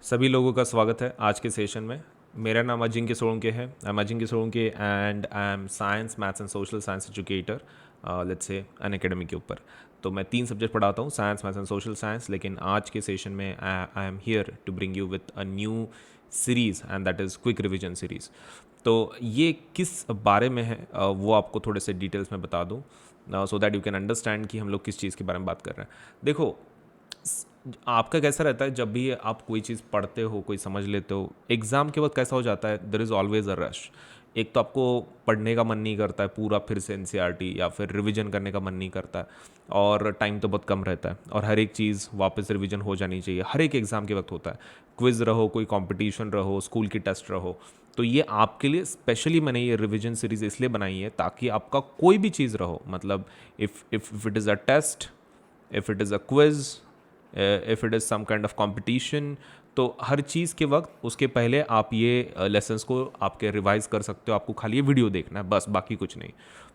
सभी लोगों का स्वागत है आज के सेशन में। मेरा नाम अजिंक्य सोलंके है। I am Ajinkya Solanke and I am science maths and social science educator let's say on academy के ऊपर। तो मैं 3 सब्जेक्ट पढ़ाता हूँ, science maths and social science. लेकिन आज के सेशन में I am here to bring you with a new series and that is quick revision series. तो ये किस बारे में है वो आपको थोड़े से डिटेल्स में बता दूँ सो दैट यू कैन अंडरस्टैंड कि हम लोग किस चीज़ के बारे में बात कर रहे हैं। देखो, आपका कैसा रहता है जब भी आप कोई चीज़ पढ़ते हो, कोई समझ लेते हो, एग्ज़ाम के वक्त कैसा हो जाता है, there is always a rush. एक तो आपको पढ़ने का मन नहीं करता है पूरा फिर से एनसीईआरटी, या फिर रिवीजन करने का मन नहीं करता है, और टाइम तो बहुत कम रहता है और हर एक चीज़ वापस रिवीजन हो जानी चाहिए। हर एक एग्ज़ाम के वक्त होता है, क्विज़ रहो, कोई कंपटीशन रहो, स्कूल की टेस्ट रहो। तो ये आपके लिए स्पेशली मैंने ये रिवीजन सीरीज़ इसलिए बनाई है ताकि आपका कोई भी चीज़ रहो, मतलब if it is a test, if it is a quiz, if it is some kind of competition, तो हर चीज़ के वक्त उसके पहले आप ये लेसन्स को आपके रिवाइज कर सकते हो। आपको खाली ये वीडियो देखना है बस, बाकी कुछ नहीं।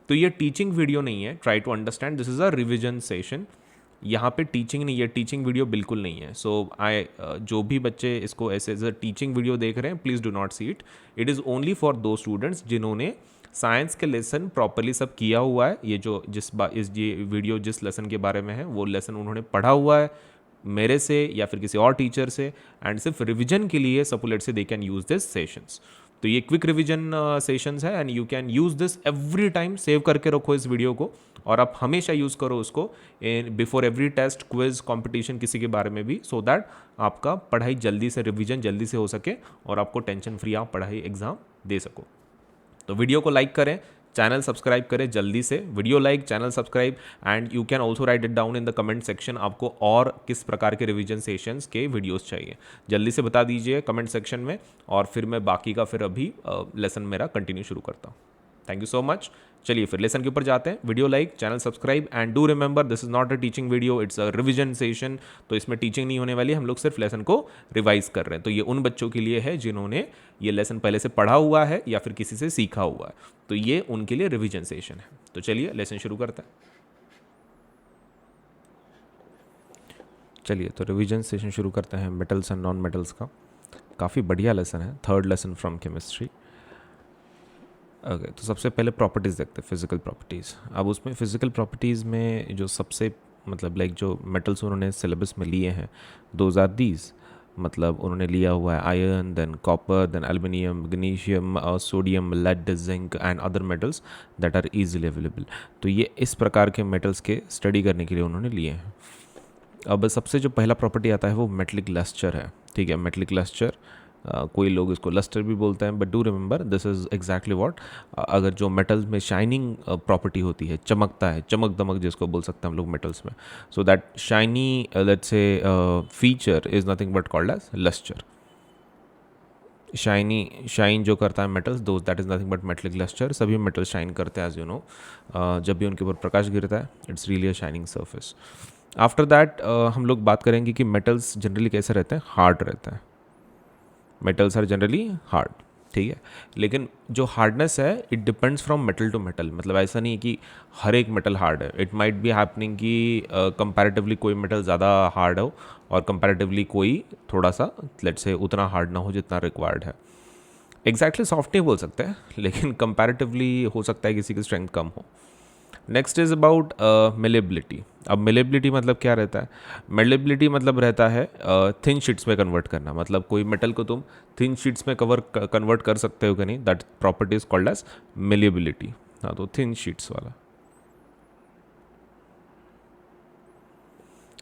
तो ये टीचिंग वीडियो नहीं है, try to understand, this is a revision session. यहाँ पे टीचिंग नहीं है, टीचिंग वीडियो बिल्कुल नहीं है। सो जो भी बच्चे इसको ऐसे एज अ टीचिंग वीडियो देख रहे हैं, please do not see it. It is only for दो स्टूडेंट्स जिन्होंने साइंस के लेसन प्रॉपरली सब किया हुआ है। ये जो इस ये वीडियो जिस लेसन के बारे में है वो लेसन उन्होंने पढ़ा हुआ है मेरे से या फिर किसी और टीचर से, एंड सिर्फ रिवीजन के लिए सपोलेट से they can use this sessions. तो ये क्विक रिवीजन सेशंस है and you can use this every time. Save करके रखो इस वीडियो को और आप हमेशा यूज़ करो उसको in before every test, quiz, competition, किसी के बारे में भी, सो दैट आपका पढ़ाई जल्दी से, रिवीजन जल्दी से हो सके और आपको टेंशन फ्री आप पढ़ाई एग्जाम दे सको। तो वीडियो को लाइक करें, चैनल सब्सक्राइब करें जल्दी से। Video like, channel subscribe, and you can also right it down in the comment section आपको और किस प्रकार के रिवीजन सेशंस के वीडियोस चाहिए। जल्दी से बता दीजिए कमेंट सेक्शन में, और फिर मैं बाकी का फिर अभी लेसन मेरा कंटिन्यू शुरू करता हूँ। Thank you so much. चलिए फिर लेसन के ऊपर जाते हैं। Video like, channel subscribe, and do remember this is not a teaching video, it's a revision session. तो इसमें टीचिंग नहीं होने वाली, हम लोग सिर्फ लेसन को रिवाइज कर रहे हैं। तो ये उन बच्चों के लिए है जिन्होंने ये लेसन पहले से पढ़ा हुआ है या फिर किसी से सीखा हुआ है, तो ये उनके लिए रिवीजन सेशन है। तो चलिए लेसन शुरू करते हैं। चलिए तो रिवीजन सेशन शुरू करते हैं मेटल्स एंड नॉन मेटल्स का। काफ़ी बढ़िया लेसन है, third lesson from chemistry. Okay, तो सबसे पहले प्रॉपर्टीज़ देखते हैं, फिजिकल प्रॉपर्टीज़। अब उसमें फिजिकल प्रॉपर्टीज़ में जो सबसे मतलब लाइक जो मेटल्स उन्होंने सिलेबस में लिए हैं, दोज आर दीज। मतलब उन्होंने लिया हुआ है iron, then copper, then aluminium, magnesium, sodium, lead, zinc and other metals that are easily available. तो ये इस प्रकार के मेटल्स के स्टडी करने के लिए उन्होंने लिए हैं। अब सबसे जो पहला प्रॉपर्टी आता है वो मेटलिक लस्टर है। ठीक है, मेटलिक लस्टर, कोई लोग इसको लस्टर भी बोलते हैं, but do remember this is exactly what. अगर जो मेटल्स में शाइनिंग प्रॉपर्टी होती है, चमकता है, चमक दमक जिसको बोल सकते हैं हम लोग मेटल्स में, so that shiny let's say feature is nothing but called as lustre. Shine जो करता है metals, though that is nothing but metallic lustre. सभी मेटल शाइन करते हैं एज यू नो, जब भी उनके ऊपर प्रकाश गिरता है, it's really a shining surface. After that हम लोग बात करेंगे कि मेटल्स जनरली कैसे रहते हैं, हार्ड रहते हैं। मेटल्स आर जनरली हार्ड, ठीक है। लेकिन जो हार्डनेस है it depends from metal to metal. मतलब ऐसा नहीं है कि हर एक मेटल हार्ड है। इट माइट बी हैपनिंग कि कंपैरेटिवली कोई मेटल ज़्यादा हार्ड हो और कंपैरेटिवली कोई थोड़ा सा लेट्स से उतना हार्ड ना हो जितना रिक्वायर्ड है। एग्जैक्टली सॉफ्ट नहीं बोल सकते, लेकिन कंपैरेटिवली हो सकता है किसी की स्ट्रेंथ कम हो। Next is about malleability. अब मेलेबिलिटी मतलब क्या रहता है? मेलेबिलिटी मतलब रहता है थिन शीट्स में कन्वर्ट करना। मतलब कोई मेटल को तुम थिन शीट्स में कन्वर्ट कर सकते हो कि नहीं, that property is called as malleability. हाँ, तो थिन शीट्स वाला।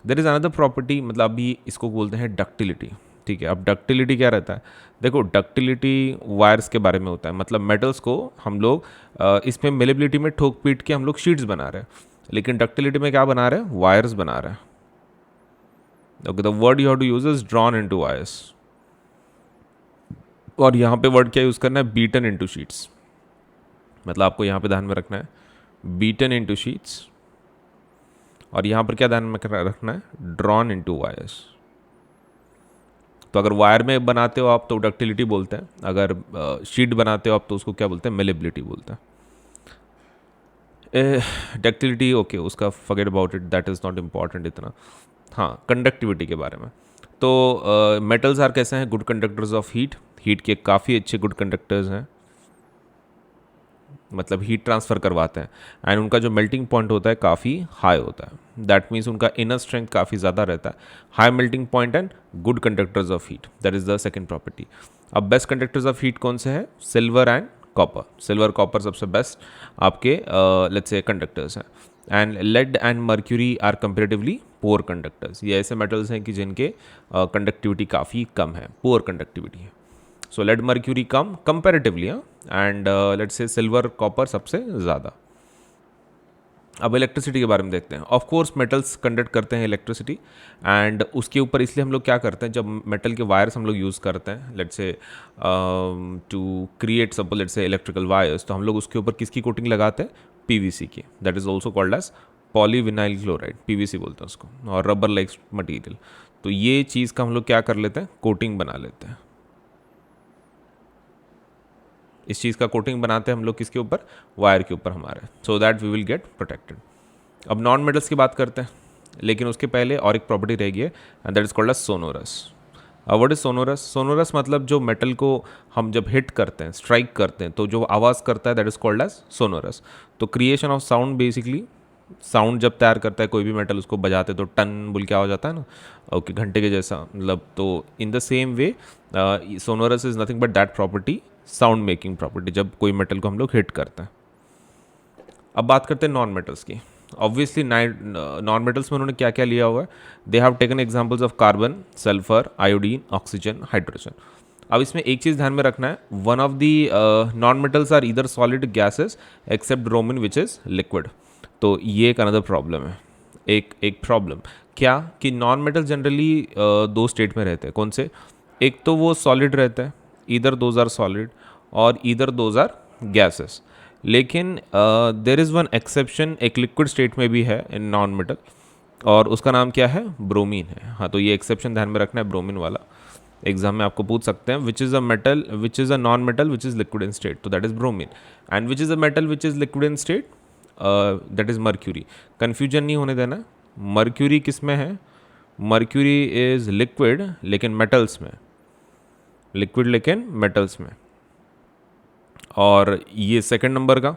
देर इज़ अनदर प्रॉपर्टी, मतलब अभी इसको बोलते हैं डक्टिलिटी। ठीक है, अब डक्टिलिटी क्या रहता है? देखो, डक्टिलिटी वायर्स के बारे में होता है। मतलब मेटल्स को हम लोग इसमें मेलेबिलिटी में ठोक पीट के हम लोग शीट्स बना रहे हैं, लेकिन डक्टिलिटी में क्या बना रहे हैं? वायर्स बना रहे हैं। Okay, the word you have to use is drawn into wires, और यहाँ पे वर्ड क्या यूज़ करना है? Beaten into sheets. मतलब आपको यहाँ पे ध्यान में रखना है बीटन इनटू शीट्स, और यहाँ पर क्या ध्यान में रखना है? Drawn into wires. तो अगर वायर में बनाते हो आप तो डक्टिलिटी बोलते हैं, अगर शीट बनाते हो आप तो उसको क्या बोलते हैं? मेलेबिलिटी बोलते हैं। डक्टिलिटी ओके, उसका forget about it, that is not important इतना। हाँ, कंडक्टिविटी के बारे में। तो मेटल्स आर कैसे हैं? Good conductors of heat, heat के काफ़ी अच्छे गुड कंडक्टर्स हैं, मतलब हीट ट्रांसफ़र करवाते हैं, एंड उनका जो मेल्टिंग पॉइंट होता है काफ़ी हाई होता है, दैट मीन्स उनका इनर स्ट्रेंथ काफ़ी ज़्यादा रहता है, high melting point and good conductors of heat, that is the second property. अब बेस्ट कंडक्टर्स ऑफ हीट कौन से हैं? Silver and copper, silver copper सबसे बेस्ट आपके लेट्स से कंडक्टर्स हैं, and lead and mercury are comparatively poor conductors, ये ऐसे metals हैं कि जिनके कंडक्टिविटी काफ़ी कम है, पुअर कंडक्टिविटी है। सो लेड मर्क्यूरी कम comparatively, and let's say silver copper सबसे ज़्यादा। अब इलेक्ट्रिसिटी के बारे में देखते हैं। ऑफ कोर्स मेटल्स कंडक्ट करते हैं इलेक्ट्रिसिटी, एंड उसके ऊपर इसलिए हम लोग क्या करते हैं, जब मेटल के वायर्स हम लोग यूज़ करते हैं let's say to create suppose let's say electrical wires, तो हम लोग उसके ऊपर किसकी कोटिंग लगाते हैं? पीवीसी की, that is also called as polyvinyl chloride, PVC बोलते हैं उसको, और रबर लाइक मटीरियल। तो ये चीज़ का हम लोग क्या कर लेते हैं? कोटिंग बना लेते हैं। इस चीज़ का कोटिंग बनाते हैं हम लोग किसके ऊपर? वायर के ऊपर हमारे, so that we will get protected. अब नॉन मेटल्स की बात करते हैं, लेकिन उसके पहले और एक प्रॉपर्टी रहेगी, and that is called as sonorous. अब व्हाट इज सोनोरस? सोनोरस मतलब जो मेटल को हम जब हिट करते हैं, स्ट्राइक करते हैं, तो जो आवाज़ करता है that is called as sonorous. तो creation of sound, basically sound जब तैयार करता है कोई भी मेटल, उसको बजाते तो टन बुल क्या हो जाता है ना, ओके, घंटे के जैसा, मतलब तो in the same way sonorous is nothing but that property, sound making property, जब कोई मेटल को हम लोग हिट करते हैं। अब बात करते हैं नॉन मेटल्स की। ऑब्वियसली नॉन मेटल्स में उन्होंने क्या क्या लिया हुआ है? They have taken examples of carbon, sulphur, iodine, oxygen, hydrogen. अब इसमें एक चीज़ ध्यान में रखना है, one of the non metals are either solid gases except bromine which is liquid. तो ये एक अनदर प्रॉब्लम है, एक प्रॉब्लम क्या कि नॉन मेटल जनरली दो स्टेट में रहते हैं। कौन से? एक तो वो सॉलिड रहते हैं, ईदर दोज आर सॉलिड और ईदर दोज आर गैसेस। लेकिन देर इज़ वन एक्सेप्शन, एक लिक्विड स्टेट में भी है इन नॉन मेटल, और उसका नाम क्या है? ब्रोमीन है। हाँ, तो ये एक्सेप्शन ध्यान में रखना है, ब्रोमीन वाला। एग्जाम में आपको पूछ सकते हैं which is a metal, which is a non metal which is liquid in state, तो that is bromine. And which is a metal which is liquid in state, that is mercury. Confusion नहीं होने देना। Mercury किस में है? Mercury is liquid लेकिन metals में, liquid लेकिन मेटल्स में। और ये सेकंड नंबर का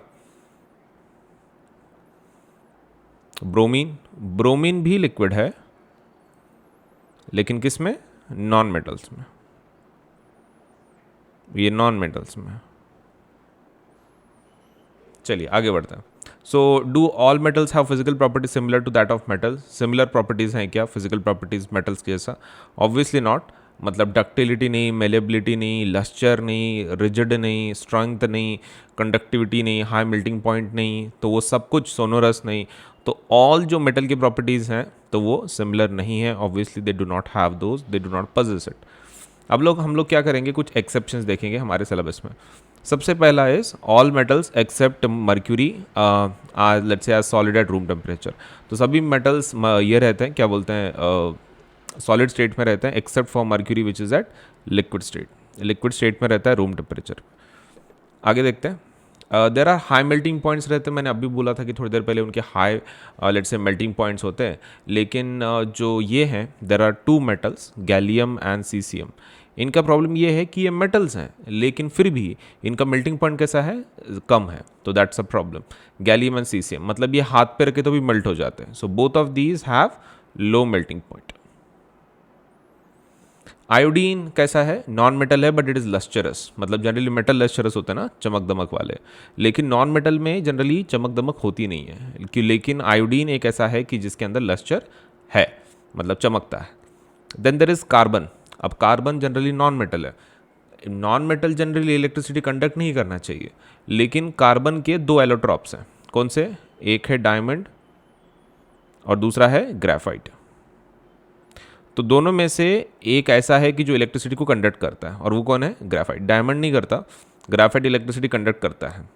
ब्रोमीन, ब्रोमीन भी लिक्विड है लेकिन किस में? नॉन मेटल्स में, ये नॉन मेटल्स में। चलिए आगे बढ़ते हैं। So do all metals have physical properties similar to that of metals? Similar properties हैं क्या फिजिकल प्रॉपर्टीज़ मेटल्स के जैसा? Obviously not. मतलब डक्टिलिटी नहीं, मेलेबिलिटी नहीं, लस्चर नहीं, रिजिड नहीं, स्ट्रेंथ नहीं, कंडक्टिविटी नहीं, हाई मेल्टिंग पॉइंट नहीं, तो वो सब कुछ, सोनोरस नहीं, तो ऑल जो मेटल की प्रॉपर्टीज़ हैं तो वो सिमिलर नहीं है। Obviously they do not have those, they do not possesses it. अब हम लोग क्या करेंगे? कुछ एक्सेप्शंस देखेंगे हमारे सिलेबस में। सबसे पहला is all metals except mercury let's say as solid at room temperature. तो सभी मेटल्स ये रहते हैं, क्या बोलते हैं, सॉलिड स्टेट में रहते हैं, except for mercury which is at liquid state, liquid state में रहता है रूम टेम्परेचर। आगे देखते हैं। There are high melting points रहते हैं, मैंने अभी बोला था कि थोड़ी देर पहले उनके high let's say melting points होते हैं। लेकिन जो ये हैं, there are two metals, gallium and caesium. इनका प्रॉब्लम ये है कि ये मेटल्स हैं लेकिन फिर भी इनका मेल्टिंग पॉइंट कैसा है? कम है, तो that's a problem. Gallium and caesium मतलब ये हाथ पे रखे तो भी मेल्ट हो जाते हैं। So both of these have low melting point. Iodine कैसा है? नॉन मेटल है बट इट इज़ लस्चरस, मतलब जनरली मेटल लस्चरस होते हैं ना, चमक दमक वाले, लेकिन नॉन मेटल में जनरली चमक दमक होती नहीं है कि, लेकिन आयोडीन एक ऐसा है कि जिसके अंदर लस्चर है, मतलब चमकता है। Then there is carbon. अब कार्बन जनरली नॉन मेटल है, non metal generally electricity conduct नहीं करना चाहिए, लेकिन कार्बन के दो एलोट्रॉप्स हैं। कौन से? एक है डायमंड और दूसरा है ग्रेफाइट। तो दोनों में से एक ऐसा है कि जो इलेक्ट्रिसिटी को कंडक्ट करता है, और वो कौन है? ग्रेफाइट। डायमंड नहीं करता, ग्रेफाइट इलेक्ट्रिसिटी कंडक्ट करता है।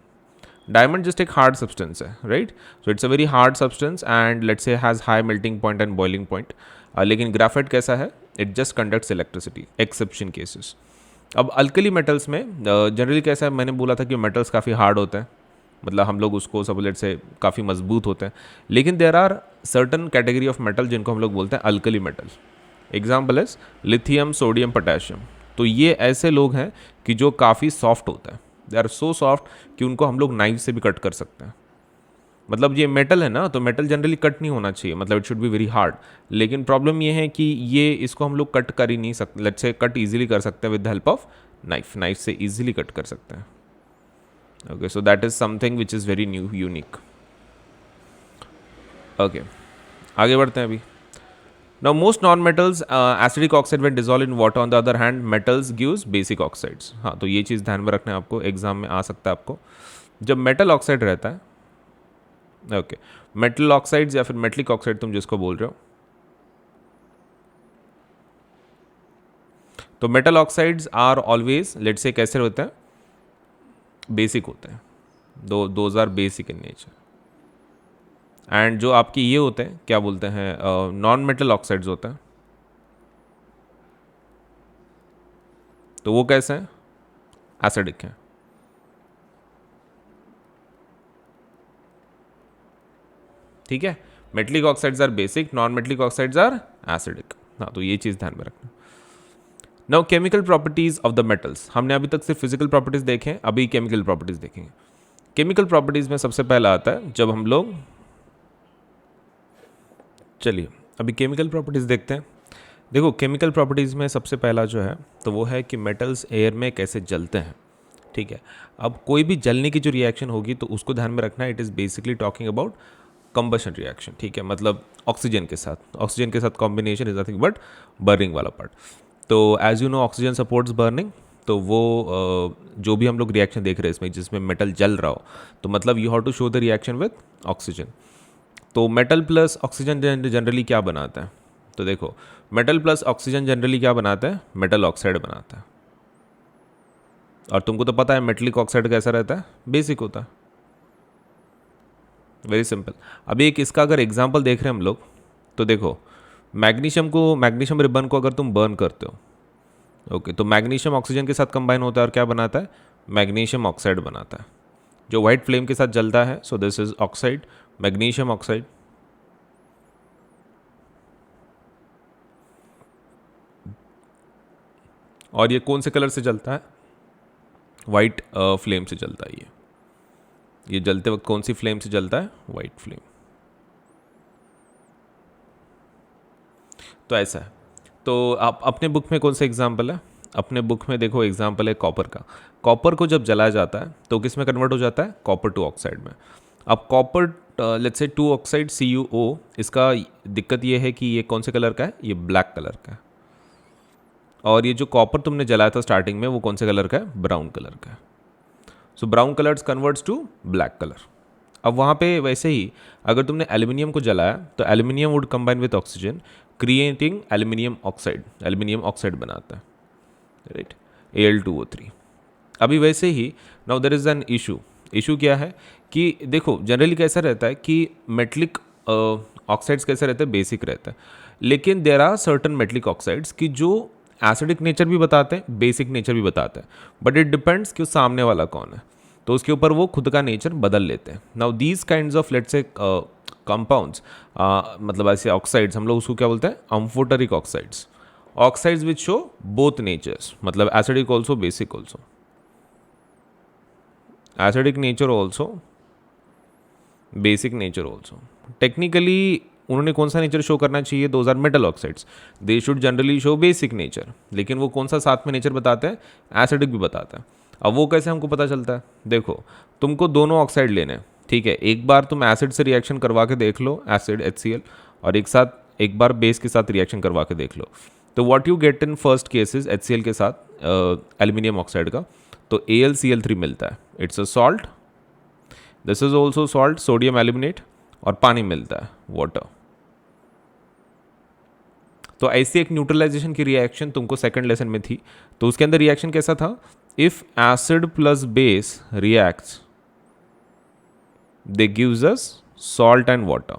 डायमंड जस्ट एक हार्ड सब्सटेंस है, right? So it's a very hard substance and let's से has high melting point and boiling point. लेकिन ग्रेफाइट कैसा है? It just conducts electricity, exception cases. अब अल्कली मेटल्स में जनरली कैसा है? मैंने बोला था कि मेटल्स काफ़ी हार्ड होते हैं, मतलब हम लोग उसको सब लेट से काफ़ी मजबूत होते हैं, लेकिन there are certain category of metal जिनको हम लोग बोलते हैं alkali metal. Example is lithium, sodium, potassium. तो ये ऐसे लोग हैं कि जो काफ़ी सॉफ्ट होता है, दे आर सो सॉफ्ट कि उनको हम लोग नाइफ से भी कट कर सकते हैं। मतलब ये मेटल है ना, तो मेटल जनरली कट नहीं होना चाहिए, मतलब it should be very hard. लेकिन प्रॉब्लम ये है कि ये इसको हम लोग कट कर ही नहीं सकते। लेट्स से कट इजीली कर सकते हैं with the help of knife, knife से इजीली कट कर सकते हैं। Okay, so that is something which is very new, unique. Okay, आगे बढ़ते हैं अभी। Now most non metals acidic oxide when dissolve in water, on the other hand metals gives basic oxides. हाँ, तो ये चीज़ ध्यान में रखना है आपको, एग्जाम में आ सकता है आपको। जब मेटल ऑक्साइड रहता है, ओके, मेटल ऑक्साइड्स या फिर मेटलिक ऑक्साइड तुम जिसको बोल रहे हो, तो metal oxides are always let's say कैसे होते हैं, बेसिक होते हैं, those are basic in nature. And जो आपकी ये होते हैं क्या बोलते हैं, नॉन मेटल ऑक्साइड्स होते हैं, तो वो कैसे हैं, एसिडिक हैं। ठीक है, metallic oxides are basic, non metallic oxides are acidic. हाँ, तो ये चीज़ ध्यान में रखना। Now chemical properties of the metals, हमने अभी तक सिर्फ फिजिकल प्रॉपर्टीज देखे हैं, अभी केमिकल प्रॉपर्टीज देखेंगे। केमिकल प्रॉपर्टीज में सबसे पहला आता है जब हम लोग, चलिए अभी केमिकल प्रॉपर्टीज देखते हैं। देखो केमिकल प्रॉपर्टीज़ में सबसे पहला जो है तो वो है कि मेटल्स एयर में कैसे जलते हैं। ठीक है, अब कोई भी जलने की जो रिएक्शन होगी तो उसको ध्यान में रखना है, it is basically talking about combustion reaction. ठीक है, मतलब ऑक्सीजन के साथ combination is nothing but burning वाला पार्ट। तो as you know oxygen supports burning, तो वो जो भी हम लोग रिएक्शन देख रहे हैं इसमें जिसमें मेटल जल रहा हो, तो मतलब you have to show the reaction with oxygen. तो मेटल प्लस ऑक्सीजन जनरली क्या बनाता है, तो देखो मेटल प्लस ऑक्सीजन जनरली क्या बनाता है, मेटल ऑक्साइड बनाता है। और तुमको तो पता है मेटलिक ऑक्साइड कैसा रहता है, बेसिक होता है। Very simple. अभी एक इसका अगर एग्जांपल देख रहे हैं हम लोग, तो देखो मैग्नीशियम रिबन को अगर तुम बर्न करते हो, ओके, तो मैग्नीशियम ऑक्सीजन के साथ कंबाइन होता है और क्या बनाता है, मैग्नीशियम ऑक्साइड बनाता है, जो वाइट फ्लेम के साथ जलता है। सो this is oxide, magnesium oxide. और ये कौन से कलर से जलता है, वाइट फ्लेम से जलता है। ये जलते वक्त कौन सी फ्लेम से जलता है, वाइट फ्लेम। तो ऐसा है। तो आप अपने बुक में कौन सा एग्जाम्पल है, अपने बुक में देखो एग्जाम्पल है कॉपर का। कॉपर को जब जलाया जाता है तो किस में कन्वर्ट हो जाता है, कॉपर टू ऑक्साइड में। अब copper let's say 2 oxide CuO, इसका दिक्कत ये है कि ये कौन से कलर का है, ये ब्लैक कलर का है। और ये जो कॉपर तुमने जलाया था स्टार्टिंग में वो कौन से कलर का है, ब्राउन कलर का है। So brown colours converts to black colour. अब वहाँ पे वैसे ही अगर तुमने एल्यूमिनियम को जलाया तो aluminium would combine with oxygen creating aluminium oxide बनाता है, राइट, Al2O3। अभी वैसे ही now there is an issue क्या है कि देखो जनरली कैसा रहता है कि मेटलिक ऑक्साइड्स कैसे रहते हैं, बेसिक रहता है। लेकिन there are certain metallic oxides की जो एसिडिक नेचर भी बताते हैं, बेसिक नेचर भी बताते हैं, बट इट डिपेंड्स कि सामने वाला कौन है, तो उसके ऊपर वो खुद का नेचर बदल लेते हैं। Now these kinds of let's say compounds, मतलब ऐसे ऑक्साइड्स हम लोग उसको क्या बोलते हैं, amphoteric oxides which show both natures, मतलब acidic also basic also, acidic nature also basic nature also. Technically उन्होंने कौन सा नेचर शो करना चाहिए, those are metal oxides, they should generally show basic nature, लेकिन वो कौन सा साथ में नेचर बताते हैं, एसिडिक भी बताता है। अब वो कैसे हमको पता चलता है, देखो तुमको दोनों ऑक्साइड लेने हैं, ठीक है, एक बार तुम एसिड से रिएक्शन करवा के देख लो, एसिड HCl, और एक बार बेस के साथ रिएक्शन करवा के देख लो। तो what you get in first cases HCl के साथ एल्यूमिनियम ऑक्साइड का, तो AlCl3 मिलता है, it's a salt, this is also salt, sodium aluminate, और पानी मिलता है, वाटर। तो ऐसी एक न्यूट्रलाइजेशन की रिएक्शन तुमको सेकंड लेसन में थी, तो उसके अंदर रिएक्शन कैसा था, if acid plus base reacts they gives us salt and water.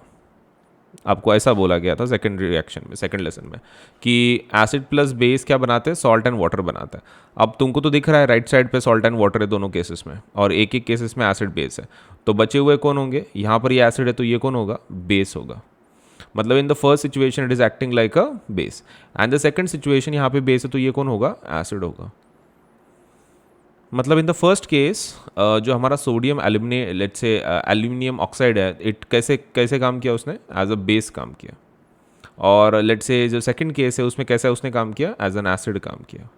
आपको ऐसा बोला गया था सेकंड रिएक्शन में, सेकंड लेसन में, कि एसिड प्लस बेस क्या बनाते हैं, सॉल्ट एंड वाटर बनाता है। अब तुमको तो दिख रहा है राइट साइड पे सॉल्ट एंड वाटर है दोनों केसेस में, और एक एक केसेस में एसिड बेस है, तो बचे हुए कौन होंगे, यहाँ पर ये एसिड है तो ये कौन होगा, बेस होगा। मतलब in the first situation it is acting like a base, and the second situation यहाँ पे बेस है तो ये कौन होगा, एसिड होगा। मतलब इन द फर्स्ट केस जो हमारा sodium aluminium let's say aluminium oxide है, इट कैसे कैसे काम किया, उसने एज अ बेस काम किया। और लेट्स से जो सेकंड केस है उसमें कैसे उसने काम किया, एज एन एसिड काम किया।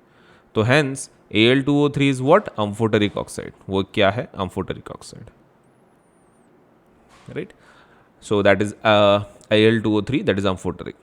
तो hence Al2O3 is what, amphoteric oxide. वो क्या है, amphoteric oxide, right. So that is Al2O3, that is amphoteric.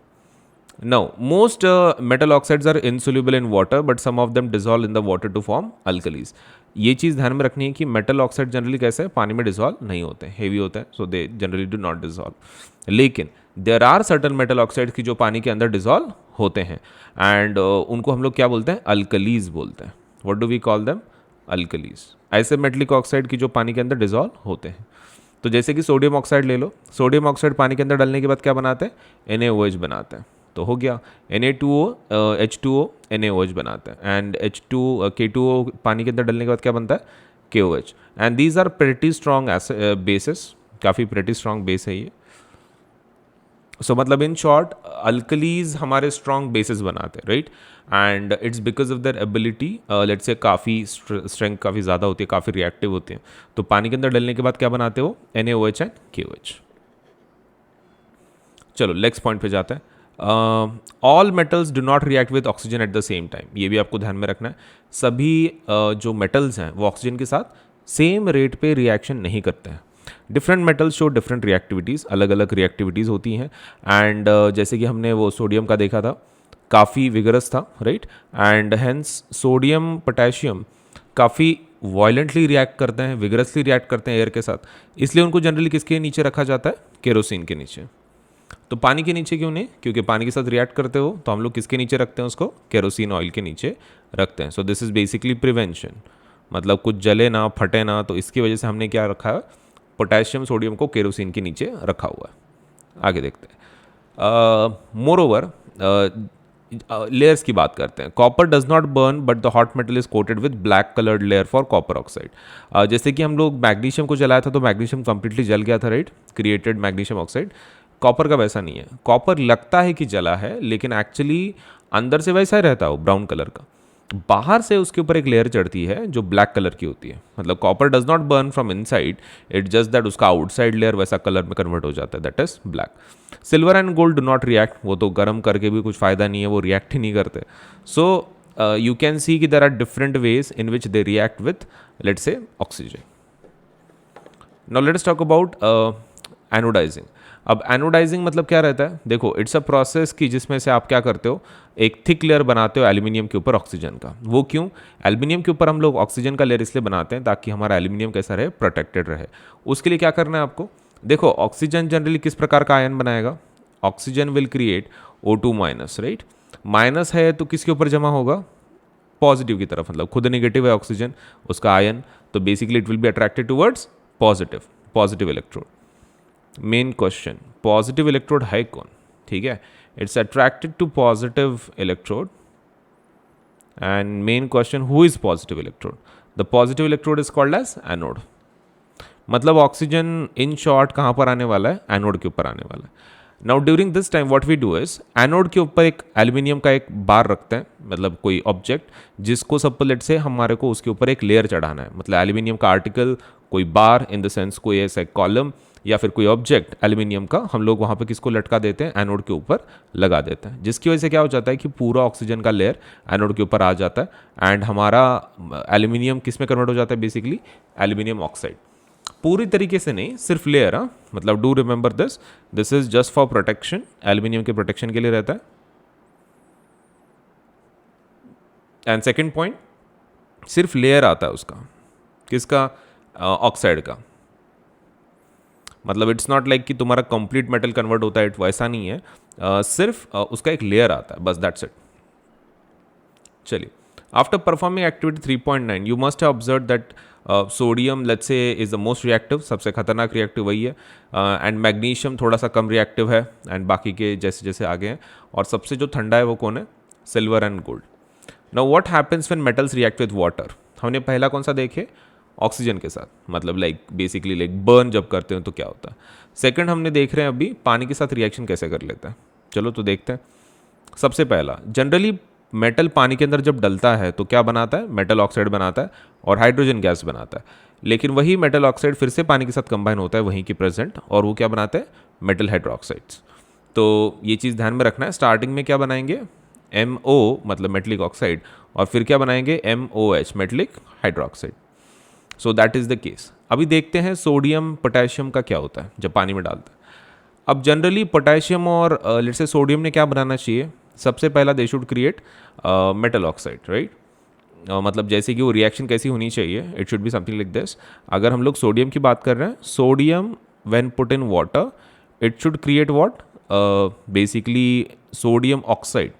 Now, most metal oxides are insoluble in water, but some of them dissolve in the water to form alkalis. ये चीज़ ध्यान में रखनी है कि मेटल ऑक्साइड जनरली कैसे है, पानी में डिजॉल्व नहीं होते हैं, हेवी होते हैं, so they generally do not dissolve. लेकिन there are certain metal oxide की जो पानी के अंदर डिजॉल्व होते हैं, एंड उनको हम लोग क्या बोलते हैं, अल्कलीज बोलते हैं। What do we call them, alkalis. ऐसे मेटलिक ऑक्साइड की जो पानी के अंदर डिजॉल्व होते हैं। तो जैसे कि सोडियम ऑक्साइड ले लो, सोडियम ऑक्साइड पानी के अंदर डालने के बाद क्या बनाते हैं, NaOH बनाते हैं। तो हो गया Na2O H2O NaOH बनाते हैं, एंड K2O पानी के अंदर डालने के बाद क्या बनता है, KOH। And these are pretty strong bases, काफ़ी प्रेटी स्ट्रॉन्ग बेस है ये। सो मतलब इन शॉर्ट अल्कलीज हमारे स्ट्रॉन्ग बेसिस बनाते हैं, right. And it's because of their ability, let's say काफ़ी स्ट्रेंथ काफ़ी ज़्यादा होती है, काफ़ी रिएक्टिव होते हैं। तो पानी के अंदर डलने के बाद क्या बनाते हो, NaOH एंड KOH। चलो नेक्स्ट पॉइंट पे जाते हैं। All metals do not react with oxygen at the same time. ये भी आपको ध्यान में रखना है, सभी जो मेटल्स हैं वो ऑक्सीजन के साथ सेम रेट पे रिएक्शन नहीं करते हैं। Different metals show different reactivities, अलग अलग रिएक्टिविटीज़ होती हैं। एंड जैसे कि हमने वो सोडियम का देखा था, काफ़ी विगरस था, right. And hence sodium potassium काफ़ी वायलेंटली रिएक्ट करते हैं, विगरसली रिएक्ट करते हैं एयर के साथ, इसलिए उनको जनरली किसके नीचे रखा जाता है, केरोसिन के नीचे। तो पानी के नीचे क्यों नहीं, क्योंकि पानी के साथ रिएक्ट करते हो तो हम लोग किसके नीचे रखते हैं उसको, केरोसिन ऑयल के नीचे रखते हैं। So this is basically prevention, मतलब कुछ जले ना, फटे ना, तो इसकी वजह से हमने क्या रखा है, पोटेशियम सोडियम को केरोसिन के नीचे रखा हुआ है। आगे देखते हैं। मोर ओवर लेयर्स की बात करते हैं। Copper does not burn but the hot metal is coated with black coloured layer for copper oxide. जैसे कि हम लोग मैग्नीशियम को जलाया था तो मैग्नीशियम कंप्लीटली जल गया था, right, created magnesium oxide. Copper का वैसा नहीं है, कॉपर लगता है कि जला है लेकिन एक्चुअली अंदर से वैसा ही रहता है, वो ब्राउन कलर का। बाहर से उसके ऊपर एक लेयर चढ़ती है जो ब्लैक कलर की होती है। मतलब copper does not burn from inside, it just that उसका आउटसाइड लेयर वैसा कलर में कन्वर्ट हो जाता है, that is black. Silver and gold do not react, वो तो गर्म करके भी कुछ फायदा नहीं है, वो रिएक्ट ही नहीं करते। सो यू कैन सी कि there are different ways in which they react with let's say oxygen. Now let's talk about anodising. अब एनोडाइजिंग मतलब क्या रहता है, देखो इट्स अ प्रोसेस की जिसमें से आप क्या करते हो, एक थिक लेयर बनाते हो एल्यूमिनियम के ऊपर ऑक्सीजन का। वो क्यों, एल्यूमिनियम के ऊपर हम लोग ऑक्सीजन का लेयर इसलिए बनाते हैं ताकि हमारा एल्यूमिनियम कैसा रहे, प्रोटेक्टेड रहे। उसके लिए क्या करना है आपको, देखो ऑक्सीजन जनरली किस प्रकार का आयन बनाएगा, oxygen will create O2 minus, right. Minus है तो किसके ऊपर जमा होगा, पॉजिटिव की तरफ, मतलब खुद नेगेटिव है ऑक्सीजन उसका आयन, तो basically it will be attracted towards positive electrode. Main question, positive electrode है कौन, ठीक है, it's attracted to positive electrode. And main question, who is positive electrode, the positive electrode is called as anode. मतलब oxygen in short कहाँ पर आने वाला है, एनोड के ऊपर आने वाला है। Now during this time what we do is, anode के ऊपर एक एल्यूमिनियम का एक बार रखते हैं, मतलब कोई ऑब्जेक्ट जिसको सपोलेट से हमारे को उसके ऊपर एक लेयर चढ़ाना है, मतलब एल्यूमिनियम का आर्टिकल, कोई बार इन द सेंस कोई ऐसा कॉलम या फिर कोई ऑब्जेक्ट एल्यूमिनियम का हम लोग वहाँ पे किसको लटका देते हैं, एनोड के ऊपर लगा देते हैं, जिसकी वजह से क्या हो जाता है कि पूरा ऑक्सीजन का लेयर एनोड के ऊपर आ जाता है एंड हमारा एल्यूमिनियम किस में कन्वर्ट हो जाता है, बेसिकली एल्यूमिनियम ऑक्साइड। पूरी तरीके से नहीं, सिर्फ लेयर, मतलब do remember this is just for protection, aluminium के प्रोटेक्शन के लिए रहता है। एंड सेकेंड पॉइंट, सिर्फ लेयर आता है उसका, किसका, ऑक्साइड का। मतलब इट्स नॉट लाइक कि तुम्हारा कंप्लीट मेटल कन्वर्ट होता है, वैसा नहीं है, सिर्फ उसका एक लेयर आता है, बस दैट्स इट। चलिए, after performing activity 3.9 you must have observe that sodium let's say is the most reactive, सबसे खतरनाक रिएक्टिव वही है, एंड मैग्नीशियम थोड़ा सा कम रिएक्टिव है, एंड बाकी के जैसे जैसे आगे हैं, और सबसे जो ठंडा है वो कौन है, silver and gold. Now what happens when metals react with water, हमने पहला कौन सा देखे, ऑक्सीजन के साथ, मतलब लाइक बेसिकली लाइक बर्न जब करते हैं तो क्या होता है। सेकंड हमने देख रहे हैं अभी पानी के साथ रिएक्शन कैसे कर लेता है। चलो तो देखते हैं। सबसे पहला, जनरली मेटल पानी के अंदर जब डलता है तो क्या बनाता है, मेटल ऑक्साइड बनाता है और हाइड्रोजन गैस बनाता है। लेकिन वही मेटल ऑक्साइड फिर से पानी के साथ कंबाइन होता है वहीं की प्रेजेंट, और वो क्या बनाते हैं, मेटल हाइड्रोक्साइड्स। तो ये चीज़ ध्यान में रखना है। स्टार्टिंग में क्या बनाएंगे, MO मतलब मेटलिक ऑक्साइड, और फिर क्या बनाएंगे, MOH metallic hydroxide. So that is the case. अभी देखते हैं सोडियम पोटेशियम का क्या होता है जब पानी में डालते हैं। अब जनरली पोटेशियम और लेट्स से सोडियम ने क्या बनाना चाहिए, सबसे पहला they should create metal oxide, right. मतलब जैसे कि वो रिएक्शन कैसी होनी चाहिए, it should be something like this. अगर हम लोग सोडियम की बात कर रहे हैं, sodium when put in water it should create what, basically sodium oxide,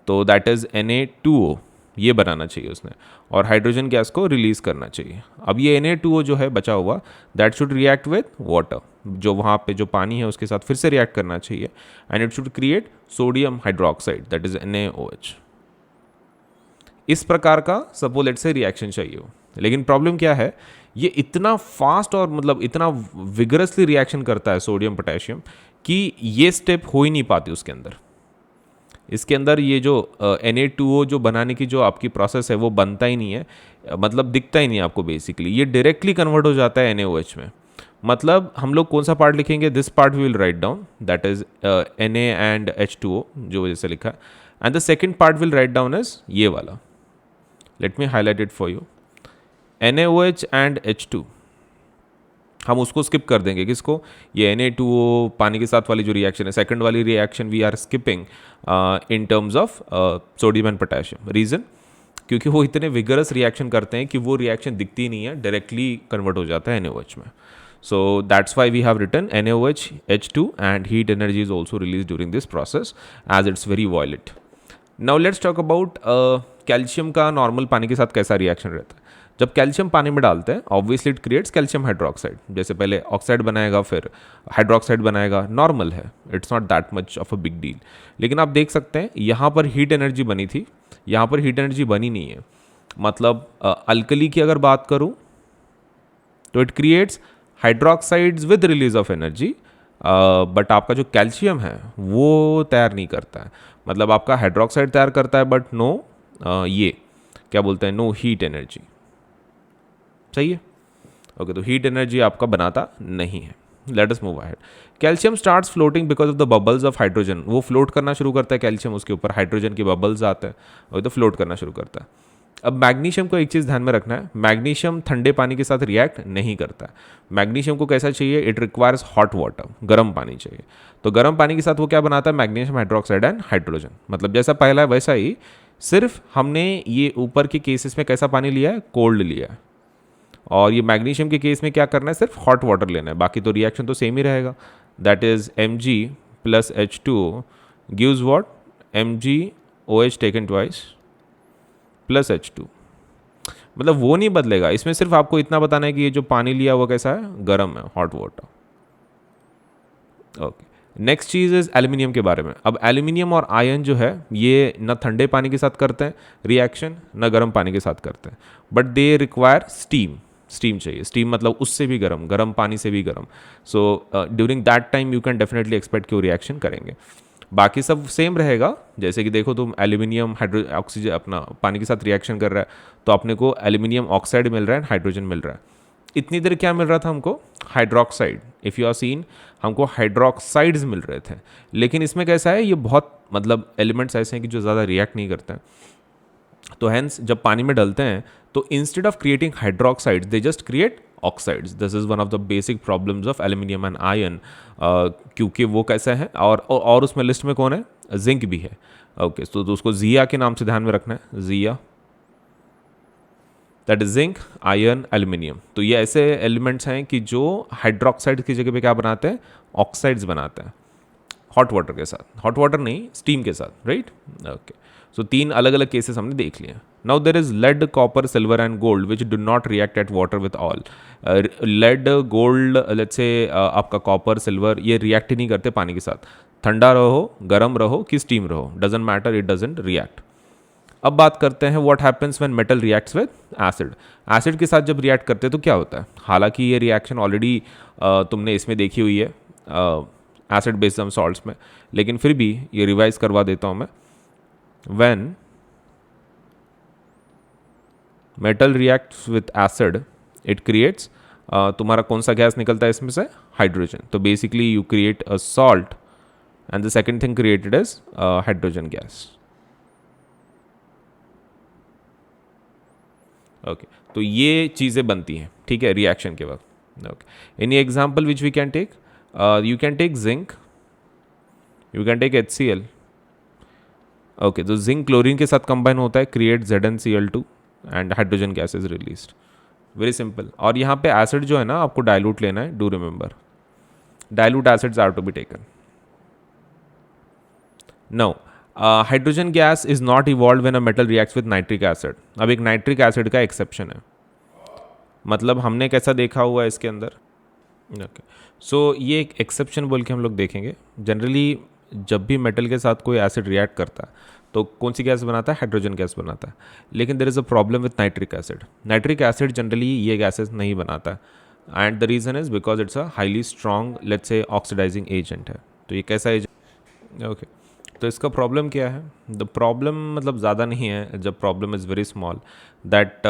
तो दैट इज़ Na2O, ये बनाना चाहिए उसने, और हाइड्रोजन गैस को रिलीज करना चाहिए। अब ये Na2O जो है बचा हुआ, that should react with water, जो वहाँ पे जो पानी है उसके साथ फिर से रिएक्ट करना चाहिए, and it should create sodium hydroxide that is NaOH। इस प्रकार का सपोज लेट से रिएक्शन चाहिए हो। लेकिन प्रॉब्लम क्या है, ये इतना फास्ट और मतलब इतना विगरसली रिएक्शन करता है सोडियम पोटेशियम कि ये स्टेप हो ही नहीं पाती उसके अंदर। इसके अंदर ये जो Na2O जो बनाने की जो आपकी प्रोसेस है वो बनता ही नहीं है, मतलब दिखता ही नहीं है आपको। बेसिकली ये डायरेक्टली कन्वर्ट हो जाता है NaOH में। मतलब हम लोग कौन सा पार्ट लिखेंगे, this part we will write down, that is Na and H2O जो जैसे लिखा है, and the second part will write down is ये वाला, let me highlight it for you, NaOH and H2। हम उसको स्किप कर देंगे, किसको, ये Na2O पानी के साथ वाली जो रिएक्शन है, सेकंड वाली reaction we are skipping in terms of sodium and potassium. Reason, क्योंकि वो इतने विगरस रिएक्शन करते हैं कि वो रिएक्शन दिखती नहीं है, डायरेक्टली कन्वर्ट हो जाता है NaOH में। So that's why we have written NaOH, H2, and heat energy is also released during this process as it's very violet. Now let's talk about calcium का नॉर्मल पानी के साथ कैसा रिएक्शन रहता है। जब कैल्शियम पानी में डालते हैं obviously it creates calcium hydroxide, जैसे पहले ऑक्साइड बनाएगा फिर हाइड्रोक्साइड बनाएगा, नॉर्मल है, it's not that much of a big deal. लेकिन आप देख सकते हैं यहाँ पर हीट एनर्जी बनी थी, यहाँ पर हीट एनर्जी बनी नहीं है। मतलब अल्कली की अगर बात करूँ तो it creates hydroxides with release of energy, but आपका जो कैल्शियम है वो तैयार नहीं करता है। मतलब आपका हाइड्रोक्साइड तैयार करता है बट नो ये क्या बोलते हैं, नो हीट एनर्जी। सही है, ओके। तो हीट एनर्जी आपका बनाता नहीं है। Let us move ahead. Calcium starts floating because of the bubbles of hydrogen. वो फ्लोट करना शुरू करता है कैल्शियम, उसके ऊपर हाइड्रोजन के बबल्स आते हैं और तो फ्लोट करना शुरू करता है। अब मैग्नीशियम को एक चीज़ ध्यान में रखना है, मैग्नीशियम ठंडे पानी के साथ रिएक्ट नहीं करता है। मैग्नीशियम को कैसा चाहिए, इट रिक्वायर्स हॉट वाटर, गर्म पानी चाहिए। तो गर्म पानी के साथ वो क्या बनाता है, मैग्नीशियम हाइड्रोक्साइड एंड हाइड्रोजन। मतलब जैसा पहला है वैसा ही, सिर्फ हमने ये ऊपर के केसेस में कैसा पानी लिया है, कोल्ड लिया है, और ये मैग्नीशियम के केस में क्या करना है, सिर्फ हॉट वाटर लेना है, बाकी तो रिएक्शन तो सेम ही रहेगा। That is Mg plus H2O gives what, MgOH taken twice plus H2। मतलब वो नहीं बदलेगा, इसमें सिर्फ आपको इतना बताना है कि ये जो पानी लिया वो कैसा है, गर्म है, hot water. Okay, next cheese is aluminium के बारे में। अब एल्यूमिनियम और आयन जो है ये न ठंडे पानी के साथ करते हैं रिएक्शन, न गर्म पानी के साथ करते हैं, but they require steam. Steam चाहिए, स्टीम मतलब उससे भी गर्म, गर्म पानी से भी गर्म। So during that time you can definitely expect कि वो रिएक्शन करेंगे। बाकी सब सेम रहेगा। जैसे कि देखो तुम एल्यूमिनियम हाइड्रो ऑक्सीजन अपना पानी के साथ रिएक्शन कर रहा है तो अपने को एल्यूमिनियम ऑक्साइड मिल रहा है, हाइड्रोजन मिल रहा है। इतनी देर क्या मिल रहा था हमको, hydroxide. If you are seen, हमको हाइड्रोक्साइड्स मिल रहे थे। लेकिन इसमें कैसा है, ये बहुत मतलब एलिमेंट्स ऐसे हैं कि जो ज़्यादा रिएक्ट नहीं करते हैं। तो हैंस जब पानी में डलते हैं तो instead of creating hydroxides they just create oxides. This is one of the basic problems of aluminium and ion, क्योंकि वो कैसा है, और उसमें लिस्ट में कौन है, जिंक भी है। ओके, तो उसको जिया के नाम से ध्यान में रखना है, जिया, that is zinc, iron, aluminium. तो ये ऐसे एलिमेंट्स हैं कि जो हाइड्रोक्साइड की जगह पे क्या बनाते हैं, ऑक्साइड्स बनाते हैं, हॉट वाटर के साथ, हॉट वाटर नहीं स्टीम के साथ, राइट। ओके, सो तीन अलग अलग केसेस हमने देख लिए। Now there is lead, copper, silver and gold which do not react at water with all. Lead, gold, let's say आपका कॉपर, सिल्वर, ये रिएक्ट ही नहीं करते पानी के साथ। ठंडा रहो, गर्म रहो कि स्टीम रहो, doesn't matter, it doesn't react. अब बात करते हैं what happens when metal reacts with acid. Acid के साथ जब रिएक्ट करते हैं तो क्या होता है, हालांकि ये रिएक्शन ऑलरेडी तुमने इसमें देखी हुई है एसिड बेस्ड सॉल्ट्स में, लेकिन फिर भी ये रिवाइज करवा देता हूँ मैं। When metal reacts with acid it creates, तुम्हारा कौन सा गैस निकलता है इसमें से, हाइड्रोजन। तो basically you create a salt and the second thing created is hydrogen gas. Okay, तो ये चीज़ें बनती हैं, ठीक है, रिएक्शन के वक्त। Okay, any example which we can take, you can take zinc, you can take HCl। Okay, तो जिंक क्लोरीन के साथ कंबाइन होता है, create ZnCl2 and hydrogen gas is released. Very simple. और यहाँ पे एसिड जो है ना आपको डाइल्यूट लेना है, do remember dilute acids are to be taken. No, hydrogen gas is not evolve when a metal reacts with nitric acid. अब एक नाइट्रिक एसिड का एक्सेप्शन है, मतलब हमने कैसा देखा हुआ है इसके अंदर। ओके, सो ये एक एक्सेप्शन बोल के हम लोग देखेंगे। जनरली जब भी मेटल के साथ कोई एसिड रिएक्ट करता है तो कौन सी गैस बनाता है, हाइड्रोजन गैस बनाता है। लेकिन there is a problem with nitric acid. Nitric acid generally ये गैसेस नहीं बनाता है and the reason is because it's a highly strong let's say oxidising agent है। तो ये कैसा एजेंट, ओके, तो इसका प्रॉब्लम क्या है, द प्रॉब्लम मतलब ज़्यादा नहीं है, जब problem is very small that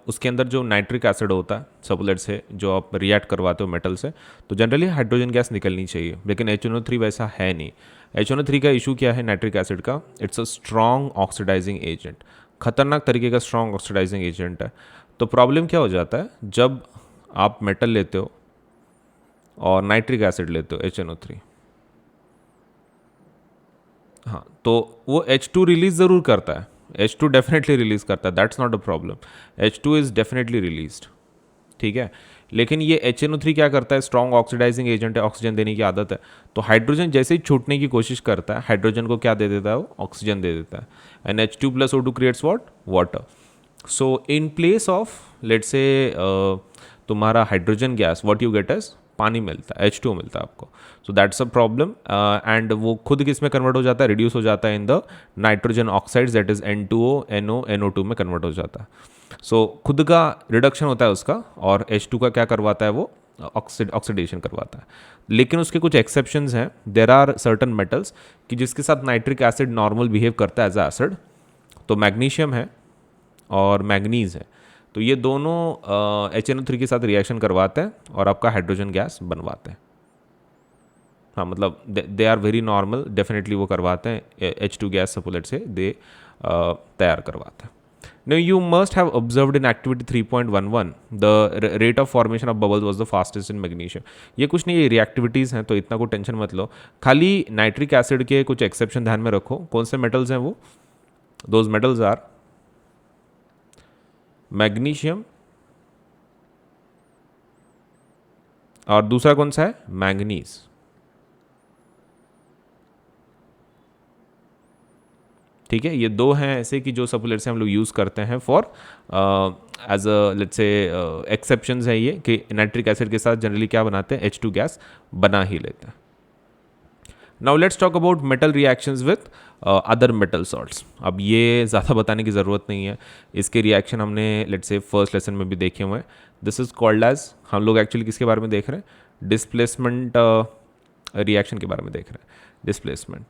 उसके अंदर जो नाइट्रिक एसिड होता है सपोलेट से जो आप रिएक्ट करवाते हो मेटल से, तो जनरली हाइड्रोजन गैस निकलनी चाहिए, लेकिन HNO3 वैसा है नहीं। HNO3 का इशू क्या है नाइट्रिक एसिड का, it's a strong oxidising agent, खतरनाक तरीके का स्ट्रॉन्ग ऑक्सीडाइजिंग एजेंट है। तो प्रॉब्लम क्या हो जाता है, जब आप मेटल लेते हो और नाइट्रिक एसिड लेते हो HNO3, हाँ, तो वो H2 रिलीज ज़रूर करता है, H2 डेफिनेटली रिलीज करता है, that's not a problem, H2 is definitely released, ठीक है। लेकिन ये HNO3 क्या करता है, स्ट्रॉन्ग ऑक्सीडाइजिंग एजेंट है, ऑक्सीजन देने की आदत है। तो हाइड्रोजन जैसे ही छूटने की कोशिश करता है, हाइड्रोजन को क्या दे देता है, वो ऑक्सीजन दे देता है, and H2 + O2 creates what, water. So in place of let's say तुम्हारा hydrogen gas what you get as पानी मिलता है, H2 मिलता है आपको। So that's a problem and वो खुद किस में कन्वर्ट हो जाता है, रिड्यूस हो जाता है in the nitrogen oxides that is N2O NO NO2 में कन्वर्ट हो जाता है। सो खुद का रिडक्शन होता है उसका, और H2 का क्या करवाता है, वो ऑक्सीडेशन करवाता है। लेकिन उसके कुछ एक्सेप्शंस हैं, देर आर सर्टन मेटल्स कि जिसके साथ नाइट्रिक एसिड नॉर्मल बिहेव करता है एज एसिड, तो मैग्नीशियम है और मैग्नीज है। तो ये दोनों HNO3 के साथ रिएक्शन करवाते हैं और आपका हाइड्रोजन गैस बनवाते हैं। हाँ, मतलब they are very normal, definitely वो करवाते हैं, H2 गैस सपोलेट से दे तैयार करवाते हैं। Now you must have observed in activity 3.11 the rate of formation of bubbles was the fastest in magnesium। ये कुछ नहीं, ये रिएक्टिविटीज़ हैं तो इतना कोई टेंशन मत लो, खाली नाइट्रिक एसिड के कुछ एक्सेप्शन ध्यान में रखो। कौन से मेटल्स हैं वो, दोज मेटल्स आर मैग्नीशियम और दूसरा कौन सा है, मैंगनीज। ठीक है, ये दो हैं ऐसे कि जो सप्लीमेंट से हम लोग यूज़ करते हैं for as a let's say exceptions है ये कि नाइट्रिक एसिड के साथ जनरली क्या बनाते हैं, H2 गैस बना ही लेते हैं। Now let's talk about metal reactions with other metal salts. अब ये ज़्यादा बताने की ज़रूरत नहीं है, इसके रिएक्शन हमने लेट्स से फर्स्ट लेसन में भी देखे हुए हैं। दिस इज कॉल्ड एज, हम लोग एक्चुअली किसके बारे में देख रहे हैं, डिस्प्लेसमेंट रिएक्शन के बारे में देख रहे हैं। डिस्प्लेसमेंट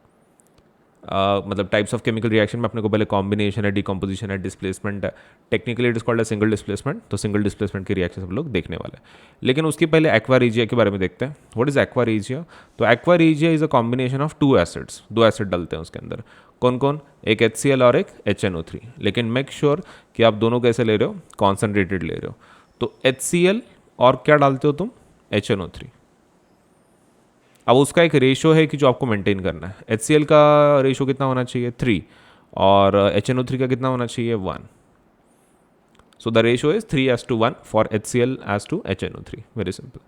मतलब टाइप्स ऑफ केमिकल रिएक्शन में अपने को पहले कॉम्बिनेशन है, डिकम्पोजिशन है, डिस्प्लेसमेंट है। Technically it is called single displacement, तो सिंगल डिस्प्लेसमेंट की रिएक्शन सब लोग देखने वाले हैं। लेकिन उसके पहले एक्वारेजिया के बारे में देखते हैं। What is aqua regia? तो aqua regia is a combination of two acids, दो एसिड डलते हैं उसके अंदर। कौन कौन? एक HCl और एक HNO3। लेकिन मेक श्योर कि आप दोनों कैसे ले रहे हो, कॉन्सेंट्रेटेड ले रहे हो। तो HCl और क्या डालते हो तुम, HNO3। अब उसका एक रेशो है कि जो आपको मेंटेन करना है। HCl का रेशो कितना होना चाहिए, 3, और HNO3 का कितना होना चाहिए, 1। So the ratio is 3:1 for HCl as to HNO3। Very simple.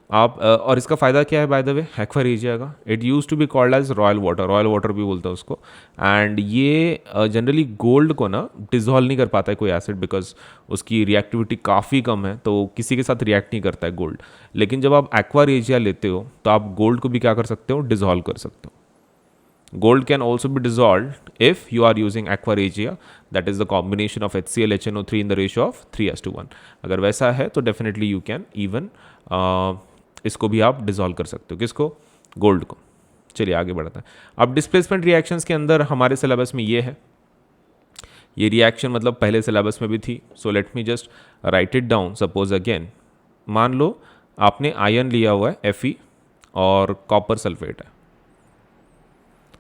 आप और इसका फ़ायदा क्या है बाय द वे एक्वारेजिया का? It use to be called as royal water, royal water भी बोलता है उसको। एंड ये जनरली गोल्ड को ना डिजोल्व नहीं कर पाता है कोई एसिड, बिकॉज उसकी रिएक्टिविटी काफ़ी कम है, तो किसी के साथ रिएक्ट नहीं करता है गोल्ड। लेकिन जब आप एक्वारेजिया लेते हो तो आप गोल्ड को भी क्या कर सकते हो, डिजोल्व कर सकते हो। Gold can also be dissolved if you are using aqua regia, that is the combination of HCl HNO3 in the ratio of 3:1. अगर वैसा है तो definitely you can even इसको भी आप डिजोल्व कर सकते हो, किसको, गोल्ड को। चलिए आगे बढ़ते हैं। अब डिस्प्लेसमेंट रिएक्शंस के अंदर हमारे सिलेबस में ये है, ये रिएक्शन मतलब पहले सिलेबस में भी थी। So let me just right it down. Suppose again मान लो आपने आयन लिया हुआ है Fe और कॉपर सल्फेट है,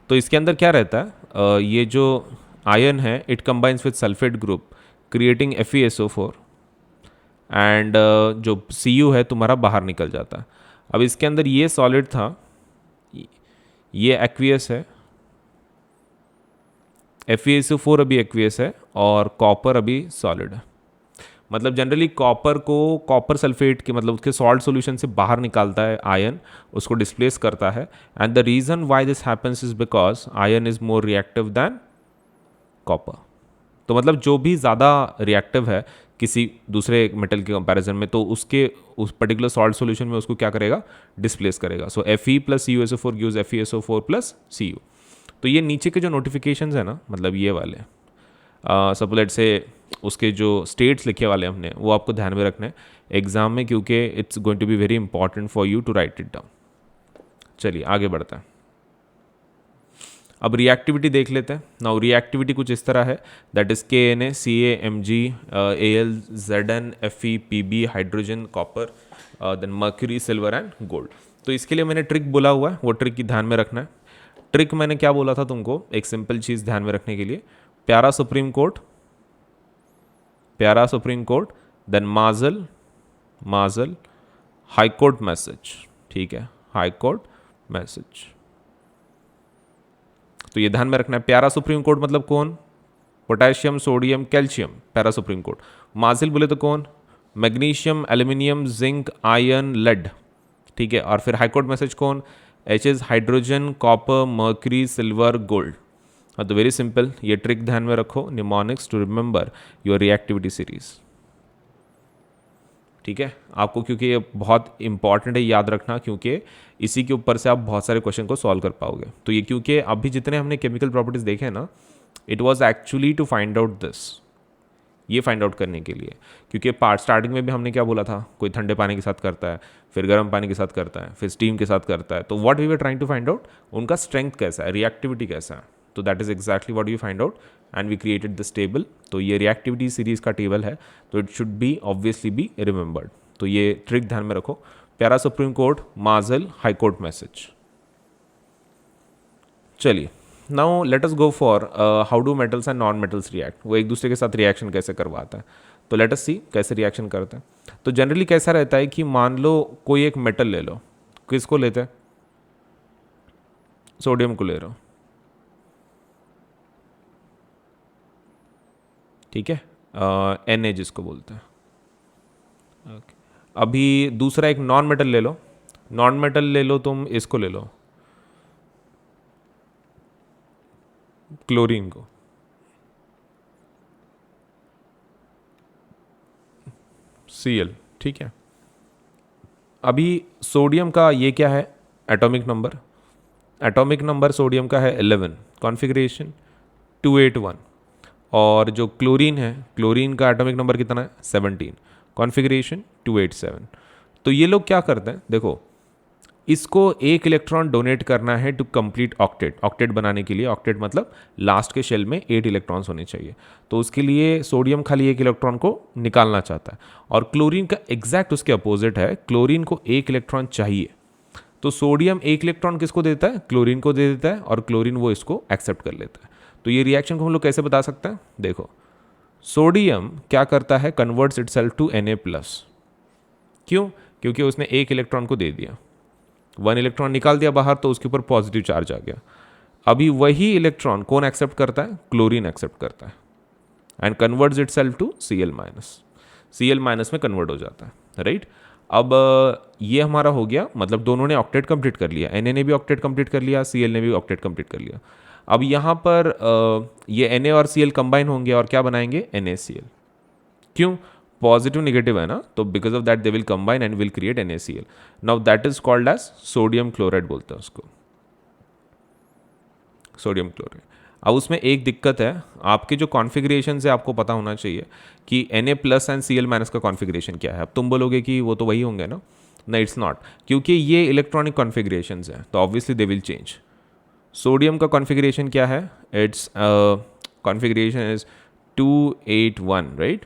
तो इसके अंदर क्या रहता है, ये जो आयन है it combines with sulphate group creating FeSO4 and जो Cu है तुम्हारा बाहर निकल जाता है। अब इसके अंदर ये सॉलिड था, ये एक्वियस है, FeSO4 अभी एक्वियस है और कॉपर अभी सॉलिड है। मतलब जनरली कॉपर को कॉपर सल्फेट के मतलब उसके सॉल्ट सॉल्यूशन से बाहर निकालता है आयन, उसको डिस्प्लेस करता है। And the reason why this happens is because ion is more reactive than copper. तो मतलब जो भी ज़्यादा रिएक्टिव है किसी दूसरे मेटल के कंपैरिजन में, तो उसके उस पर्टिकुलर सॉल्ट सॉल्यूशन में उसको क्या करेगा, डिस्प्लेस करेगा। सो Fe plus CuSO4 gives FeSO4 plus Cu। तो ये नीचे के जो नोटिफिकेशंस है ना, मतलब ये वाले सपोज लेट से उसके जो स्टेट्स लिखे वाले हमने वो आपको ध्यान में रखना है एग्जाम में, क्योंकि it's going to be very important for you to write it down. चलिए आगे बढ़ते हैं। अब रिएक्टिविटी देख लेते हैं। नाउ रिएक्टिविटी कुछ इस तरह है, that is KNa CaMg Al Zn Fe Pb hydrogen copper then mercury silver and gold. तो इसके लिए मैंने ट्रिक बोला हुआ है, वो ट्रिक की ध्यान में रखना है। ट्रिक मैंने क्या बोला था तुमको, एक सिंपल चीज़ ध्यान में रखने के लिए, प्यारा सुप्रीम कोर्ट, प्यारा सुप्रीम कोर्ट, देन माजल हाई कोर्ट मैसेज, ठीक है, हाई कोर्ट मैसेज। तो ये ध्यान में रखना है। प्यारा सुप्रीम कोर्ट मतलब कौन, पोटेशियम सोडियम कैल्शियम, पैरा सुप्रीम कोर्ट। माजिल बोले तो कौन, magnesium aluminium zinc iron lead, ठीक है। और फिर हाई कोर्ट मैसेज कौन, H hydrogen copper mercury silver gold. तो वेरी सिंपल, ये ट्रिक ध्यान में रखो, mnemonics to remember your reactivity series, ठीक है आपको, क्योंकि ये बहुत इंपॉर्टेंट है याद रखना, क्योंकि इसी के ऊपर से आप बहुत सारे क्वेश्चन को सॉल्व कर पाओगे। तो ये क्योंकि अभी जितने हमने केमिकल प्रॉपर्टीज देखे हैं ना, it was actually to find out this, ये फाइंड आउट करने के लिए, क्योंकि पार्ट स्टार्टिंग में भी हमने क्या बोला था, कोई ठंडे पानी के साथ करता है, फिर गर्म पानी के साथ करता है, फिर स्टीम के साथ करता है। तो what we were trying to find out, उनका स्ट्रेंथ कैसा है, रिएक्टिविटी कैसा है। तो that is exactly what we find out and we created this table. तो ये रिएक्टिविटी सीरीज का टेबल है, तो it should be obviously be remembered. तो ये ट्रिक ध्यान में रखो, प्यारा सुप्रीम कोर्ट, माजल, हाई कोर्ट मैसेज। चलिए now let us go for how do metals and non metals react, वो एक दूसरे के साथ रिएक्शन कैसे करवाता है। तो लेट अस सी कैसे रिएक्शन करते हैं। तो जनरली कैसा रहता है कि मान लो कोई एक मेटल ले लो, किसको लेते हैं, सोडियम को ले रहे हो, ठीक है, Na जिसको बोलते हैं। okay. अभी दूसरा एक नॉन मेटल ले लो, नॉन मेटल ले लो तुम, इसको ले लो, क्लोरीन को, Cl, ठीक है। अभी सोडियम का ये क्या है, atomic number, atomic number sodium का है 11, कॉन्फ़िगरेशन 281। और जो क्लोरीन है, क्लोरीन का एटॉमिक नंबर कितना है, 17, कॉन्फ़िगरेशन 287। तो ये लोग क्या करते हैं, देखो इसको एक इलेक्ट्रॉन डोनेट करना है टू कंप्लीट ऑक्टेट, ऑक्टेट बनाने के लिए, ऑक्टेट मतलब लास्ट के शेल में 8 इलेक्ट्रॉन्स होने चाहिए। तो उसके लिए सोडियम खाली एक इलेक्ट्रॉन को निकालना चाहता है, और क्लोरीन का एग्जैक्ट उसके अपोजिट है, क्लोरीन को एक इलेक्ट्रॉन चाहिए। तो सोडियम एक इलेक्ट्रॉन किसको देता है, क्लोरीन को दे देता है, और क्लोरीन वो इसको एक्सेप्ट कर लेता है। तो ये रिएक्शन को हम लोग कैसे बता सकते हैं, देखो सोडियम क्या करता है, कन्वर्ट्स इटसेल्फ टू Na+। क्यों, क्योंकि उसने एक इलेक्ट्रॉन को दे दिया, 1 इलेक्ट्रॉन निकाल दिया बाहर, तो उसके ऊपर पॉजिटिव चार्ज आ गया। अभी वही इलेक्ट्रॉन कौन एक्सेप्ट करता है, क्लोरीन एक्सेप्ट करता है, and converts itself to Cl minus में कन्वर्ट हो जाता है, राइट। अब ये हमारा हो गया, मतलब दोनों ने ऑक्टेट कंप्लीट कर लिया, Na ने भी ऑक्टेट कंप्लीट कर लिया, Cl ने भी ऑक्टेट कंप्लीट कर लिया। अब यहाँ पर ये Na और Cl कंबाइन होंगे और क्या बनाएंगे, NaCl। क्यों, पॉजिटिव निगेटिव है ना, तो because of that they will combine and will create NaCl। Now that is called as sodium chloride बोलते हैं उसको। Sodium chloride. अब उसमें एक दिक्कत है, आपके जो कॉन्फ़िगरेशन है आपको पता होना चाहिए कि Na+ एंड Cl- का कॉन्फ़िगरेशन क्या है। अब तुम बोलोगे कि वो तो वही होंगे ना, नहीं इट्स नॉट, क्योंकि ये इलेक्ट्रॉनिक कॉन्फ़िगरेशंस हैं तो obviously they will change. Sodium का कॉन्फ़िगरेशन क्या है, इट्स कॉन्फ़िगरेशन इज 281 राइट।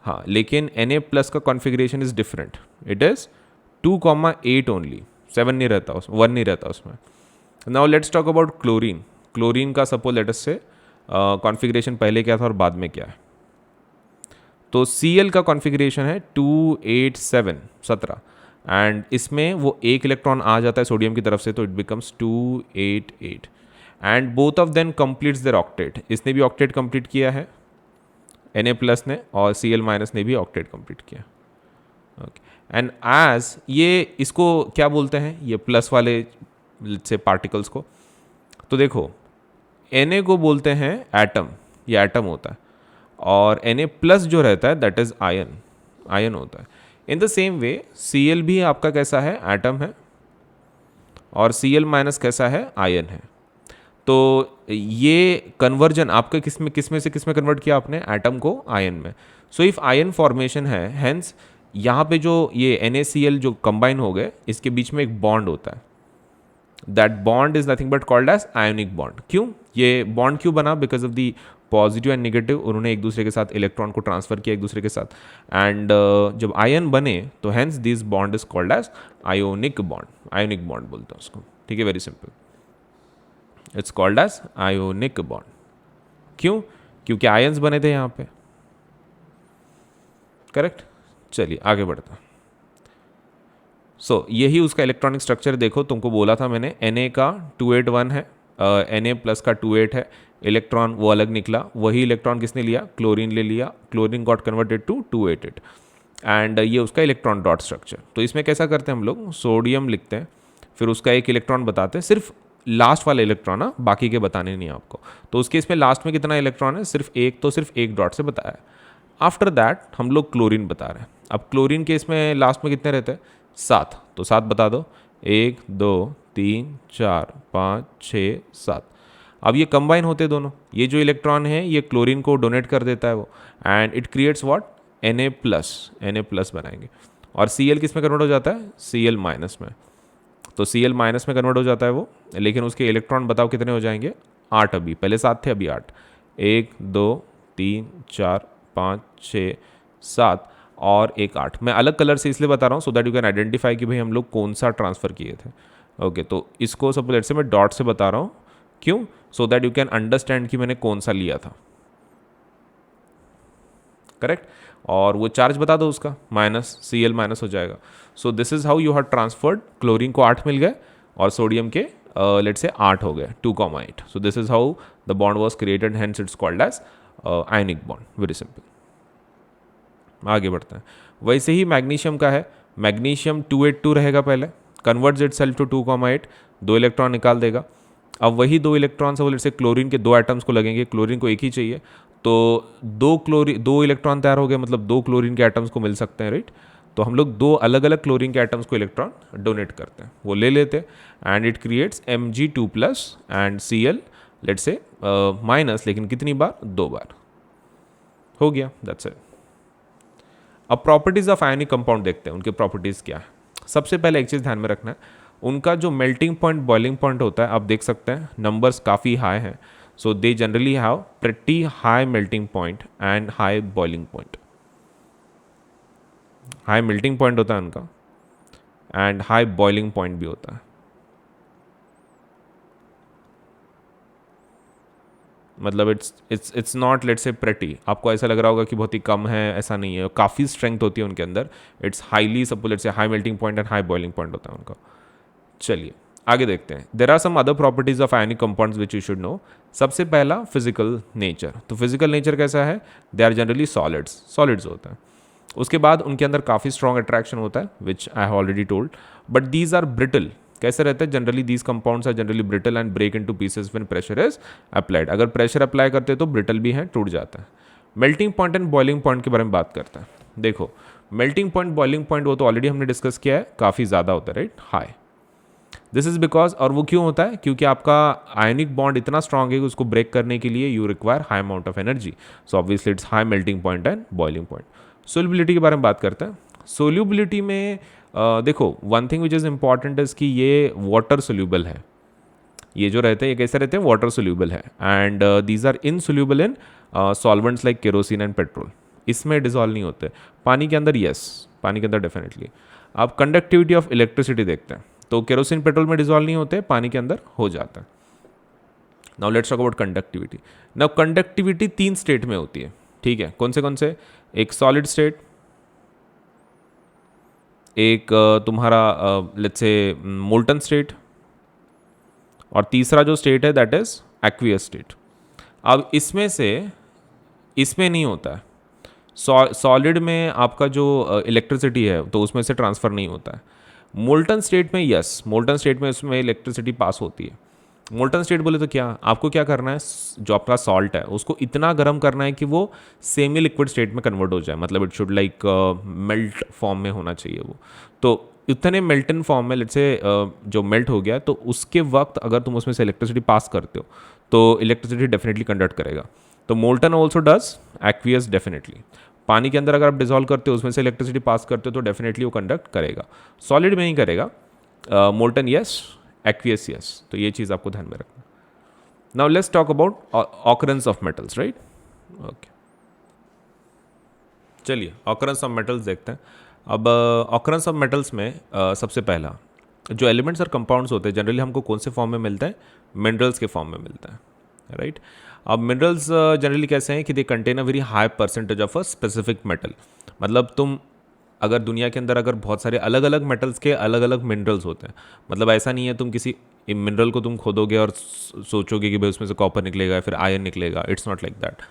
हाँ, लेकिन Na+ का configuration is different, it is 2,8 only, 7 नहीं रहता उसमें, 1 नहीं रहता उसमें। Now let's talk about chlorine. Chlorine का सपोज लेट अस से कॉन्फ़िगरेशन पहले क्या था और बाद में क्या है। तो Cl का कॉन्फ़िगरेशन है 287 एंड इसमें वो एक इलेक्ट्रॉन आ जाता है सोडियम की तरफ से, तो it becomes 288 and both of them completes their octet. इसने भी ऑक्टेट कंप्लीट किया है Na+ ने, और Cl- ने भी ऑक्टेट कंप्लीट किया। ओके, एंड एज ये इसको क्या बोलते हैं, ये प्लस वाले से पार्टिकल्स को, तो देखो Na को बोलते हैं एटम, ये एटम होता है, और Na+ जो रहता है दैट इज आयन, आयन होता है। In the same way Cl भी आपका कैसा है, एटम है, और Cl- कैसा है, आयन है। तो ये कन्वर्जन आपके किस में से किस में कन्वर्ट किया आपने, एटम को आयन में। सो इफ आयन फॉर्मेशन है, हेंस यहाँ पे जो ये NaCl जो कंबाइन हो गए, इसके बीच में एक बॉन्ड होता है, that bond is nothing but called as ionic bond. क्यों ये बॉन्ड क्यों बना, because of the positive and negative, उन्होंने एक दूसरे के साथ इलेक्ट्रॉन को ट्रांसफर किया एक दूसरे के साथ, एंड जब आयन बने तो hence this bond is called as ionic bond, ionic bond बोलते हैं उसको, ठीक है, very simple, it's called as ionic bond. क्यों, क्योंकि आयंस बने थे यहाँ पे, करेक्ट। चलिए आगे बढ़ते हैं। सो यही उसका इलेक्ट्रॉनिक स्ट्रक्चर देखो, तुमको बोला था मैंने Na का 281 है, Na+ का 28 है, इलेक्ट्रॉन वो अलग निकला, वही इलेक्ट्रॉन किसने लिया, क्लोरीन ले लिया, chlorine got converted to 288 and ये उसका इलेक्ट्रॉन डॉट स्ट्रक्चर। तो इसमें कैसा करते हैं हम लोग, सोडियम लिखते हैं, फिर उसका एक इलेक्ट्रॉन बताते हैं, सिर्फ लास्ट वाला इलेक्ट्रॉन ना, बाकी के बताने नहीं आपको। तो उसके इसमें लास्ट में कितना इलेक्ट्रॉन है, सिर्फ एक, तो सिर्फ एक डॉट से बताया है। आफ्टर दैट हम लोग क्लोरीन बता रहे हैं। अब क्लोरीन के इसमें लास्ट में कितने रहते हैं, 7, तो 7 बता दो, 1 2 3 4 5 6 7। अब ये कंबाइन होते दोनों, ये जो इलेक्ट्रॉन है ये क्लोरीन को डोनेट कर देता है वो, and it creates what, Na+ बनाएंगे, और Cl किस में कन्वर्ट हो जाता है, Cl- में। तो Cl- में कन्वर्ट हो जाता है वो, लेकिन उसके इलेक्ट्रॉन बताओ कितने हो जाएंगे, 8, अभी पहले 7 थे, अभी 8, 1 2 3 4 5 6 7 और एक 8। मैं अलग कलर से इसलिए बता रहा हूँ सो दैट यू कैन आइडेंटिफाई कि भाई हम लोग कौन सा ट्रांसफ़र किए थे। ओके, तो इसको सब लेट से मैं डॉट से बता रहा हूँ, क्यों, सो दैट यू कैन अंडरस्टैंड कि मैंने कौन सा लिया था, करेक्ट। और वो चार्ज बता दो उसका, Cl- हो जाएगा। सो this is how you have transferred, chlorine को 8 मिल गए और सोडियम के लेट से 8 हो गए, 2,8। So this is how the bond was created, hence it's called as ionic bond, very simple. आगे बढ़ते हैं। वैसे ही मैग्नीशियम का है, मैग्नीशियम 282 रहेगा पहले, converts itself to 2,8, 2 electron निकाल देगा। अब वही 2 इलेक्ट्रॉन से वो लेट से क्लोरीन के 2 एटम्स को लगेंगे, क्लोरीन को एक ही चाहिए, तो 2 इलेक्ट्रॉन तैयार हो गए, मतलब 2 क्लोरीन के एटम्स को मिल सकते हैं, राइट। तो हम लोग 2 अलग अलग क्लोरीन के एटम्स को इलेक्ट्रॉन डोनेट करते हैं, वो ले लेते हैं, and it creates Mg2+ and Cl let say minus, लेकिन कितनी बार, 2 बार, हो गया, दैट्स इट। अब प्रॉपर्टीज़ ऑफ आयनिक कंपाउंड देखते हैं, उनके प्रॉपर्टीज़ क्या है। सबसे पहले एक चीज़ ध्यान में रखना है, उनका जो मेल्टिंग पॉइंट, बॉइलिंग पॉइंट होता है, आप देख सकते हैं नंबर्स काफ़ी हाई हैं, so they generally have pretty high melting point and high boiling point. High melting point होता है उनका, एंड हाई बॉइलिंग पॉइंट भी होता है। मतलब it's not let's say pretty, आपको ऐसा लग रहा होगा कि बहुत ही कम है, ऐसा नहीं है, काफ़ी स्ट्रेंथ होती है उनके अंदर, इट्स हाईली सब let's say high melting point and high boiling point होता है उनका। चलिए आगे देखते हैं। There are some other properties of ionic compounds which you should know. सबसे पहला फिजिकल नेचर, तो फिजिकल नेचर कैसा है, दे आर जनरली सॉलिड्स होता है। उसके बाद उनके अंदर काफ़ी स्ट्रॉन्ग अट्रैक्शन होता है, which I have already told, but these are brittle. कैसे रहते हैं, generally these compounds are generally brittle and break into pieces when pressure is applied. अगर प्रेशर अप्लाई करते हैं तो ब्रिटल भी है, टूट जाता है। Melting point and boiling point के बारे में बात करते हैं। देखो मेल्टिंग पॉइंट, बॉइलिंग पॉइंट वो तो ऑलरेडी हमने डिस्कस किया है, काफ़ी ज़्यादा होता है, right, high. This is because, और वो क्यों होता है, क्योंकि आपका आयनिक बॉन्ड इतना स्ट्रांग है कि उसको ब्रेक करने के लिए you require high amount of energy. So obviously it's high melting point and boiling point. Solubility के बारे में बात करते हैं. सोल्यूबिलिटी में देखो, one thing which is important is कि ये वाटर सोल्यूबल है. ये जो रहते हैं ये कैसे रहते हैं, वाटर सोल्यूबल है. And these are insoluble in solvents like kerosene and petrol. इसमें डिजॉल्व नहीं होते. पानी के अंदर यस, पानी के अंदर डेफिनेटली. आप कंडक्टिविटी ऑफ इलेक्ट्रिसिटी देखते हैं तो केरोसिन पेट्रोल में डिजॉल्व नहीं होते, पानी के अंदर हो जाता है. Now let's talk about conductivity. Now conductivity 3 state में होती है. ठीक है, कौन से? एक सॉलिड स्टेट, एक तुम्हारा लेट्स से मोल्टन स्टेट, और तीसरा जो स्टेट है दैट इज एक्वियस स्टेट. अब इसमें से इसमें नहीं होता है. सॉलिड में आपका जो इलेक्ट्रिसिटी है तो उसमें से ट्रांसफ़र नहीं होता है. मोल्टन स्टेट में यस, मोल्टन स्टेट में उसमें इलेक्ट्रिसिटी पास होती है. मोल्टन स्टेट बोले तो क्या, आपको क्या करना है, जो आपका सॉल्ट है उसको इतना गर्म करना है कि वो सेमी लिक्विड स्टेट में कन्वर्ट हो जाए. मतलब it should like melt form में होना चाहिए वो. तो इतने मेल्टन फॉर्म में लेट्स से जो मेल्ट हो गया तो उसके वक्त अगर तुम उसमें से इलेक्ट्रिसिटी पास करते हो तो इलेक्ट्रिसिटी डेफिनेटली कंडक्ट करेगा. तो molten also does, aqueous definitely. पानी के अंदर अगर आप डिजॉल्व करते हो उसमें से इलेक्ट्रिसिटी पास करते हो तो डेफिनेटली वो कंडक्ट करेगा. सॉलिड में नहीं करेगा. Molten yes, aqueous yes. तो ये चीज़ आपको ध्यान में रखना. Now let's talk about occurrence of metals, right. Okay, चलिए ऑकरेंस ऑफ मेटल्स देखते हैं. अब ऑकरेंस ऑफ मेटल्स में सबसे पहला जो एलिमेंट्स और कंपाउंड्स होते हैं जनरली हमको कौन से फॉर्म में मिलते हैं, मिनरल्स के फॉर्म में मिलता है, राइट. अब मिनरल्स जनरली कैसे हैं कि they contain a very high percentage of a specific metal. मतलब तुम अगर दुनिया के अंदर अगर बहुत सारे अलग अलग मेटल्स के अलग अलग मिनरल्स होते हैं. मतलब ऐसा नहीं है तुम किसी मिनरल को तुम खोदोगे और सोचोगे कि भाई उसमें से कॉपर निकलेगा या फिर आयरन निकलेगा. It's not like that.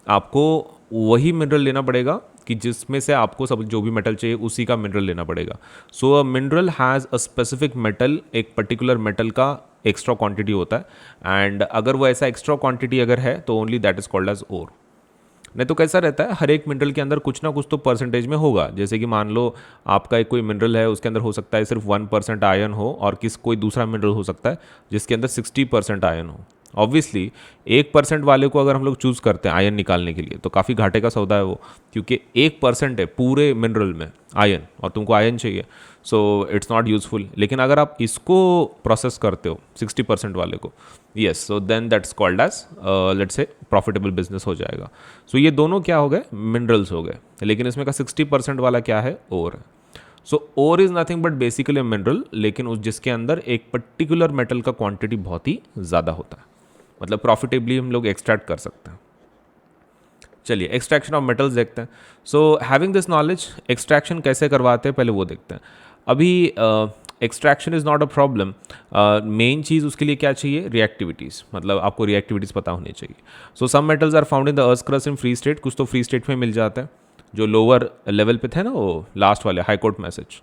आपको वही मिनरल लेना पड़ेगा कि जिसमें से आपको सब जो भी मेटल चाहिए उसी का मिनरल लेना पड़ेगा. So a mineral has a specific metal, एक पर्टिकुलर मेटल का एक्स्ट्रा क्वांटिटी होता है. एंड अगर वो ऐसा एक्स्ट्रा क्वांटिटी अगर है तो only that is called as ore. नहीं तो कैसा रहता है, हर एक मिनरल के अंदर कुछ ना कुछ तो परसेंटेज में होगा. जैसे कि मान लो आपका एक कोई मिनरल है, उसके अंदर हो सकता है सिर्फ 1% आयरन हो, और कोई दूसरा मिनरल हो सकता है जिसके अंदर 60% आयरन हो. ऑब्वियसली 1% वाले को अगर हम लोग चूज़ करते हैं आयन निकालने के लिए तो काफ़ी घाटे का सौदा है वो, क्योंकि 1% है पूरे मिनरल में आयन और तुमको आयन चाहिए. So it's not useful. लेकिन अगर आप इसको प्रोसेस करते हो 60% वाले को, yes, so then that's called as let's say profitable business हो जाएगा. सो ये दोनों क्या हो गए, मिनरल्स हो गए. लेकिन इसमें का 60% वाला क्या है, ओर है. So ore is nothing but basically mineral, लेकिन उस जिसके अंदर एक पर्टिकुलर मेटल का क्वांटिटी बहुत ही ज़्यादा होता है. मतलब प्रॉफिटेबली हम लोग एक्सट्रैक्ट कर सकते हैं. चलिए एक्सट्रैक्शन ऑफ मेटल्स देखते हैं. So having this knowledge, extraction कैसे करवाते हैं पहले वो देखते हैं. अभी extraction is not a problem. Main चीज़ उसके लिए क्या चाहिए, रिएक्टिविटीज़. मतलब आपको रिएक्टिविटीज़ पता होनी चाहिए. So some metals are found in the earth crust in free state. कुछ तो फ्री स्टेट में मिल जाता है. जो लोअर लेवल पे थे ना वो लास्ट वाले हाई कोर्ट मैसेज,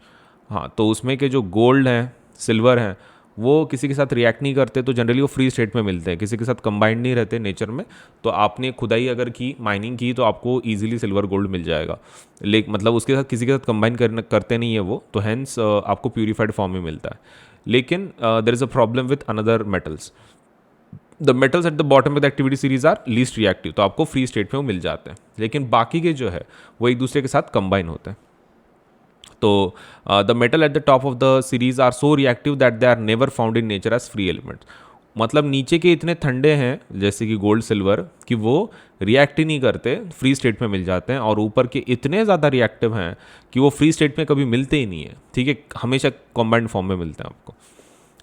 हाँ, तो उसमें के जो गोल्ड हैं, सिल्वर हैं, वो किसी के साथ रिएक्ट नहीं करते तो जनरली वो फ्री स्टेट में मिलते हैं, किसी के साथ कंबाइंड नहीं रहते नेचर में. तो आपने खुदाई अगर की, माइनिंग की, तो आपको इजीली सिल्वर गोल्ड मिल जाएगा. लेकिन मतलब उसके साथ किसी के साथ कंबाइन करते नहीं है वो, तो हैंस आपको प्यूरीफाइड फॉर्म में मिलता है. लेकिन there is a problem with another metals. The metals at the bottom of the activity series are least reactive. तो आपको फ्री स्टेट में वो मिल जाते हैं. लेकिन बाकी के जो है वो एक दूसरे के साथ कंबाइन होते हैं. तो the metal at the top of the series are so reactive that they are never found in nature as free elements. मतलब नीचे के इतने ठंडे हैं जैसे कि गोल्ड सिल्वर कि वो रिएक्ट ही नहीं करते, फ्री स्टेट में मिल जाते हैं. और ऊपर के इतने ज़्यादा रिएक्टिव हैं कि वो फ्री स्टेट में कभी मिलते ही नहीं है. ठीक है, हमेशा कॉम्बाइंड फॉर्म में मिलते हैं आपको.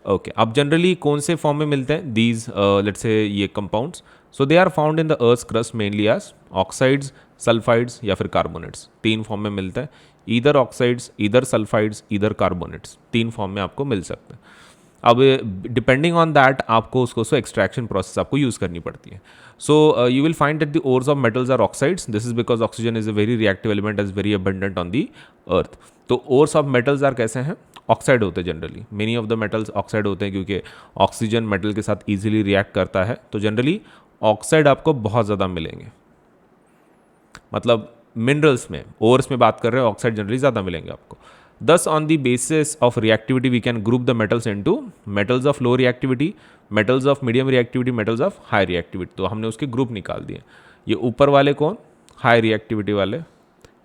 ओके, अब जनरली कौन से फॉर्म में मिलते हैं दीज लेट्स से ये compounds. So they are found in the earth crust mainly as oxides, sulphides या फिर कार्बोनेट्स. 3 फॉर्म में मिलते हैं. Either oxides, either sulphides, either carbonates. 3 form में आपको मिल सकते हैं. अब डिपेंडिंग ऑन दैट आपको उसको एक्सट्रैक्शन प्रोसेस आपको यूज़ करनी पड़ती है. So you will find that the ores of metals are oxides. This is because oxygen is a very reactive element, is very abundant on the earth. तो ores of metals are कैसे हैं, oxide होते हैं generally. Many of the metals oxide होते हैं क्योंकि oxygen metal के साथ ईजिली रिएक्ट करता है. तो जनरली ऑक्साइड आपको बहुत ज़्यादा मिलेंगे. मतलब मिनरल्स में, ओर्स में बात कर रहे हैं, ऑक्साइड जनरली ज़्यादा मिलेंगे आपको. Thus, on the basis of reactivity, we can group the metals into metals of low reactivity, metals of medium reactivity, metals of high reactivity. तो हमने उसके ग्रुप निकाल दिए. ये ऊपर वाले कौन? हाई रिएक्टिविटी वाले,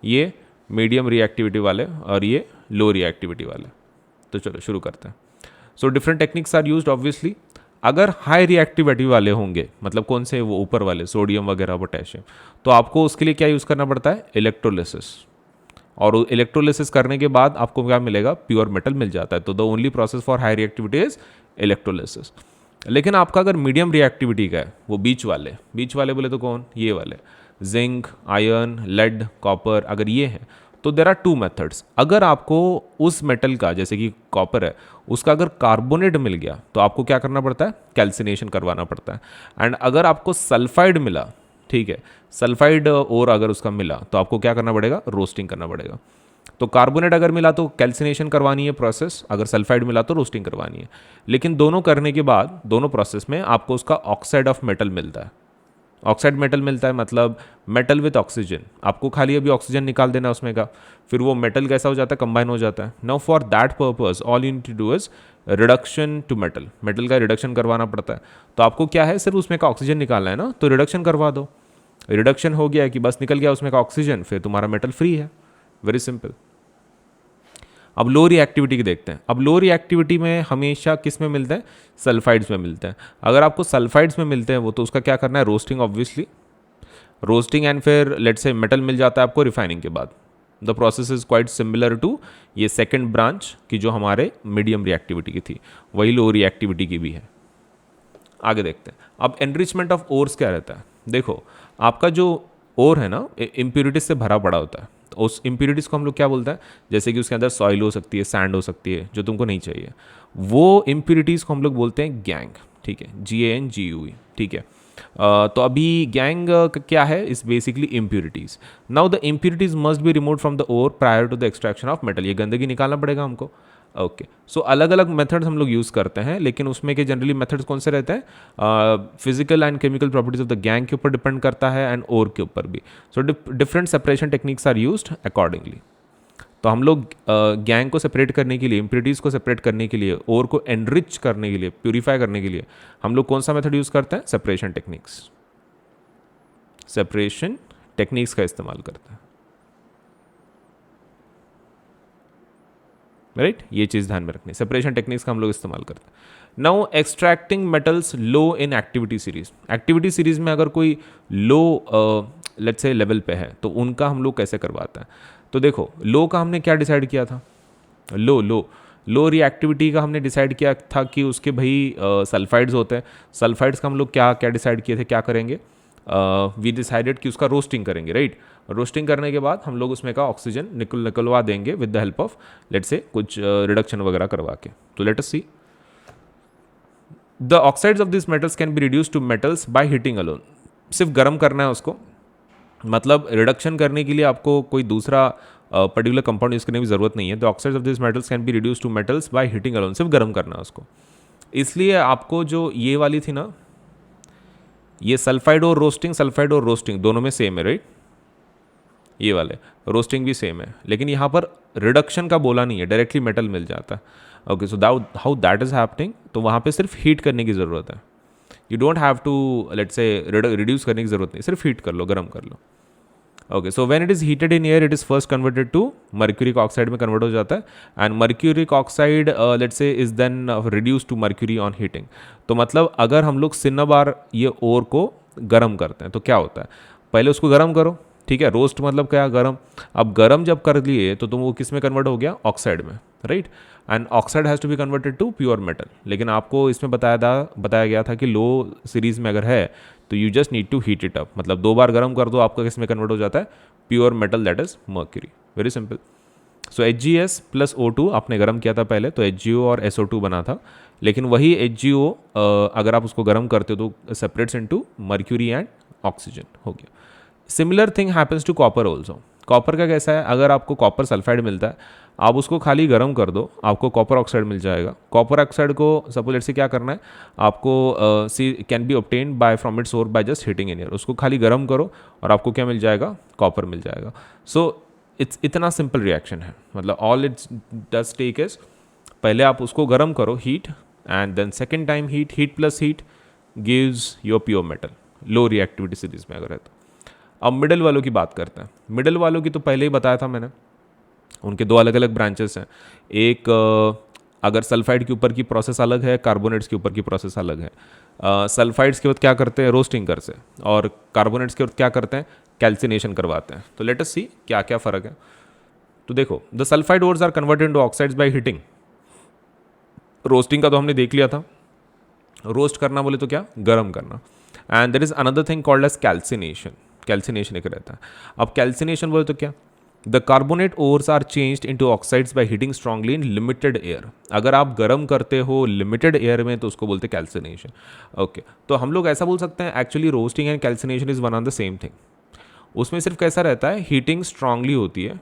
ये मीडियम रिएक्टिविटी वाले, और ये लो रिएक्टिविटी वाले. तो चलो शुरू करते हैं. So different techniques are used obviously. अगर हाई रिएक्टिविटी वाले होंगे, मतलब कौन से? वो ऊपर वाले, सोडियम वगैरह, पोटेशियम, तो आपको उसके लिए क्या यूज़ करना पड़ता है? इलेक्ट्रोलिसिस. और इलेक्ट्रोलिसिस करने के बाद आपको क्या मिलेगा? प्योर मेटल मिल जाता है. तो the only process for high reactivity is electrolysis. लेकिन आपका अगर मीडियम रिएक्टिविटी का है, वो बीच वाले बोले तो कौन? ये वाले, जिंक, आयरन, लेड, कॉपर, अगर ये है तो देर आर टू मेथड्स. अगर आपको उस मेटल का, जैसे कि कॉपर है, उसका अगर कार्बोनेट मिल गया तो आपको क्या करना पड़ता है? कैल्सिनेशन करवाना पड़ता है. एंड अगर आपको सल्फाइड मिला, ठीक है, सल्फाइड और अगर उसका मिला तो आपको क्या करना पड़ेगा? रोस्टिंग करना पड़ेगा. तो कार्बोनेट अगर मिला तो कैल्सिनेशन करवानी है प्रोसेस, अगर सल्फाइड मिला तो रोस्टिंग करवानी है. लेकिन दोनों करने के बाद, दोनों प्रोसेस में आपको उसका ऑक्साइड ऑफ मेटल मिलता है. ऑक्साइड मेटल मिलता है मतलब मेटल विथ ऑक्सीजन. आपको खाली अभी ऑक्सीजन निकाल देना उसमें का, फिर वो मेटल कैसा हो जाता है? कंबाइन हो जाता है. Now for that purpose all you need to do is reduction to metal. Metal का रिडक्शन करवाना पड़ता है. तो आपको क्या है? सिर्फ उसमें का ऑक्सीजन निकालना है ना, तो रिडक्शन करवा दो. रिडक्शन हो गया कि बस निकल गया उसमें का ऑक्सीजन, फिर तुम्हारा मेटल फ्री है. Very simple. अब लो रिएक्टिविटी की देखते हैं. अब लो रिएक्टिविटी में हमेशा किस में मिलते हैं? सल्फाइड्स में मिलते हैं. अगर आपको सल्फाइड्स में मिलते हैं वो, तो उसका क्या करना है? रोस्टिंग ऑब्वियसली, रोस्टिंग, एंड फिर लेट्स से मेटल मिल जाता है आपको रिफाइनिंग के बाद. The process is quite similar to ये सेकेंड ब्रांच की जो हमारे मीडियम रिएक्टिविटी की थी, वही लो रिएक्टिविटी की भी है. आगे देखते हैं. अब एनरिचमेंट ऑफ ओर्स क्या रहता है? देखो, आपका जो ओर है ना, इम्प्यूरिटीज से भरा पड़ा होता है. तो उस इम्प्यूरिटीज को हम लोग क्या बोलते हैं? जैसे कि उसके अंदर सॉइल हो सकती है, सैंड हो सकती है, जो तुमको नहीं चाहिए. वो इम्प्यूरिटीज को हम लोग बोलते हैं गैंग. ठीक है, GANGUE. ठीक है. तो अभी गैंग क्या है? Is basically impurities. Now the impurities must be remove from the ore prior to the extraction of metal. ये गंदगी निकालना पड़ेगा हमको. ओके. सो अलग अलग मेथड्स हम लोग यूज़ करते हैं, लेकिन उसमें के जनरली मेथड्स कौन से रहते हैं? Physical and chemical properties of the gang के ऊपर डिपेंड करता है, एंड ओर के ऊपर भी. So different separation techniques are used accordingly. तो हम लोग गैंग को सेपरेट करने के लिए, इम्प्यूरिटीज़ को सेपरेट करने के लिए, ओर को एनरिच करने के लिए, प्यूरिफाई करने के लिए हम लोग कौन सा मेथड यूज़ करते हैं? Separation techniques. सेपरेशन टेक्निक्स का इस्तेमाल करते हैं. राइट, ये चीज़ ध्यान में रखनी. सेपरेशन टेक्निक्स का हम लोग इस्तेमाल करते हैं. Now extracting metals low in activity series. Activity series में अगर कोई लो लेट्स से लेवल पे है, तो उनका हम लोग कैसे करवाते हैं? तो देखो, लो का हमने क्या डिसाइड किया था? लो रिएक्टिविटी का हमने डिसाइड किया था कि उसके भाई सल्फाइड्स होते हैं. सल्फाइड्स का हम लोग क्या क्या डिसाइड किए थे? क्या करेंगे? वी डिसाइडेड कि उसका रोस्टिंग करेंगे. राइट. रोस्टिंग करने के बाद हम लोग उसमें का ऑक्सीजन निकलवा देंगे with the help of let's say कुछ रिडक्शन वगैरह करवा के. तो let us see. The oxides of this metals can be reduce to metals by heating alone. सिर्फ गर्म करना है उसको, मतलब रिडक्शन करने के लिए आपको कोई दूसरा पर्टिकुलर कंपाउंड यूज करने की जरूरत नहीं है. The oxides of this metals can be reduce to metals by heating alone. सिर्फ गर्म करना है उसको. इसलिए आपको जो ये वाली थी ना, ये सल्फाइड और रोस्टिंग दोनों में सेम है. राइट. ये वाले रोस्टिंग भी सेम है, लेकिन यहाँ पर रिडक्शन का बोला नहीं है, डायरेक्टली मेटल मिल जाता है. Okay. So how that is happening? तो वहाँ पे सिर्फ हीट करने की ज़रूरत है. You don't have to let's say reduce करने की ज़रूरत नहीं, सिर्फ हीट कर लो, गर्म कर लो. Okay. So when it is heated in air, it is first converted to mercuric oxide में कन्वर्ट हो जाता है. And mercuric oxide let's say is then reduce to mercury on heating. तो मतलब अगर हम लोग सिन्नाबार ये ओर को गर्म करते हैं तो क्या होता है? पहले उसको गर्म करो. ठीक है. रोस्ट मतलब क्या? गर्म. अब गर्म जब कर लिए तो तुम वो किस में कन्वर्ट हो गया? ऑक्साइड में. Right. And oxide has to be converted to pure metal. लेकिन आपको इसमें बताया गया था कि लो सीरीज में अगर है तो you just need to heat it up. मतलब 2 बार गर्म कर दो, आपका किस में कन्वर्ट हो जाता है? Pure metal, that is mercury. Very simple. So HgS plus O2 आपने गर्म किया था पहले, तो HgO और SO2 बना था. लेकिन वही HgO अगर आप उसको गर्म करते हो तो separates into mercury and oxygen हो गया. Similar thing happens to copper also. Copper का कैसा है? अगर आपको कॉपर सल्फाइड मिलता है, आप उसको खाली गर्म कर दो, आपको कॉपर ऑक्साइड मिल जाएगा. कॉपर ऑक्साइड को सपोज लेट्स से क्या करना है आपको? Can be obtained by from its ore by just heating in air. उसको खाली गर्म करो और आपको क्या मिल जाएगा? कॉपर मिल जाएगा. सो इट्स इतना सिंपल रिएक्शन है, मतलब all it's does take is पहले आप उसको गर्म करो, heat, and then second time heat, heat plus heat gives your pure metal, low reactivity series में अगर है तो। अब मिडल वालों की बात करते हैं। मिडल वालों की तो पहले ही बताया था मैंने, उनके दो अलग अलग ब्रांचेस हैं। एक अगर सल्फाइड के ऊपर की प्रोसेस अलग है, कार्बोनेट्स के ऊपर की प्रोसेस अलग है। सल्फाइड्स के वक्त क्या करते हैं, रोस्टिंग कर से, और कार्बोनेट्स के वक्त क्या करते हैं, कैल्सिनेशन करवाते हैं। तो लेट अस सी क्या क्या फ़र्क है। तो देखो, the sulphide ores are converted into oxides by heating. Roasting का तो हमने देख लिया था, रोस्ट करना बोले तो क्या, गर्म करना। And there is another thing called as calcination. Calcination एक रहता है। अब कैल्सिनेशन बोले तो क्या, the carbonate ores are changed into oxides by heating strongly in limited air. अगर आप गर्म करते हो लिमिटेड एयर में तो उसको बोलते हैं कैल्सिनेशन। ओके, तो हम लोग ऐसा बोल सकते हैं actually roasting and calcination is one on the same thing. उसमें सिर्फ कैसा रहता है, हीटिंग स्ट्रांगली होती है,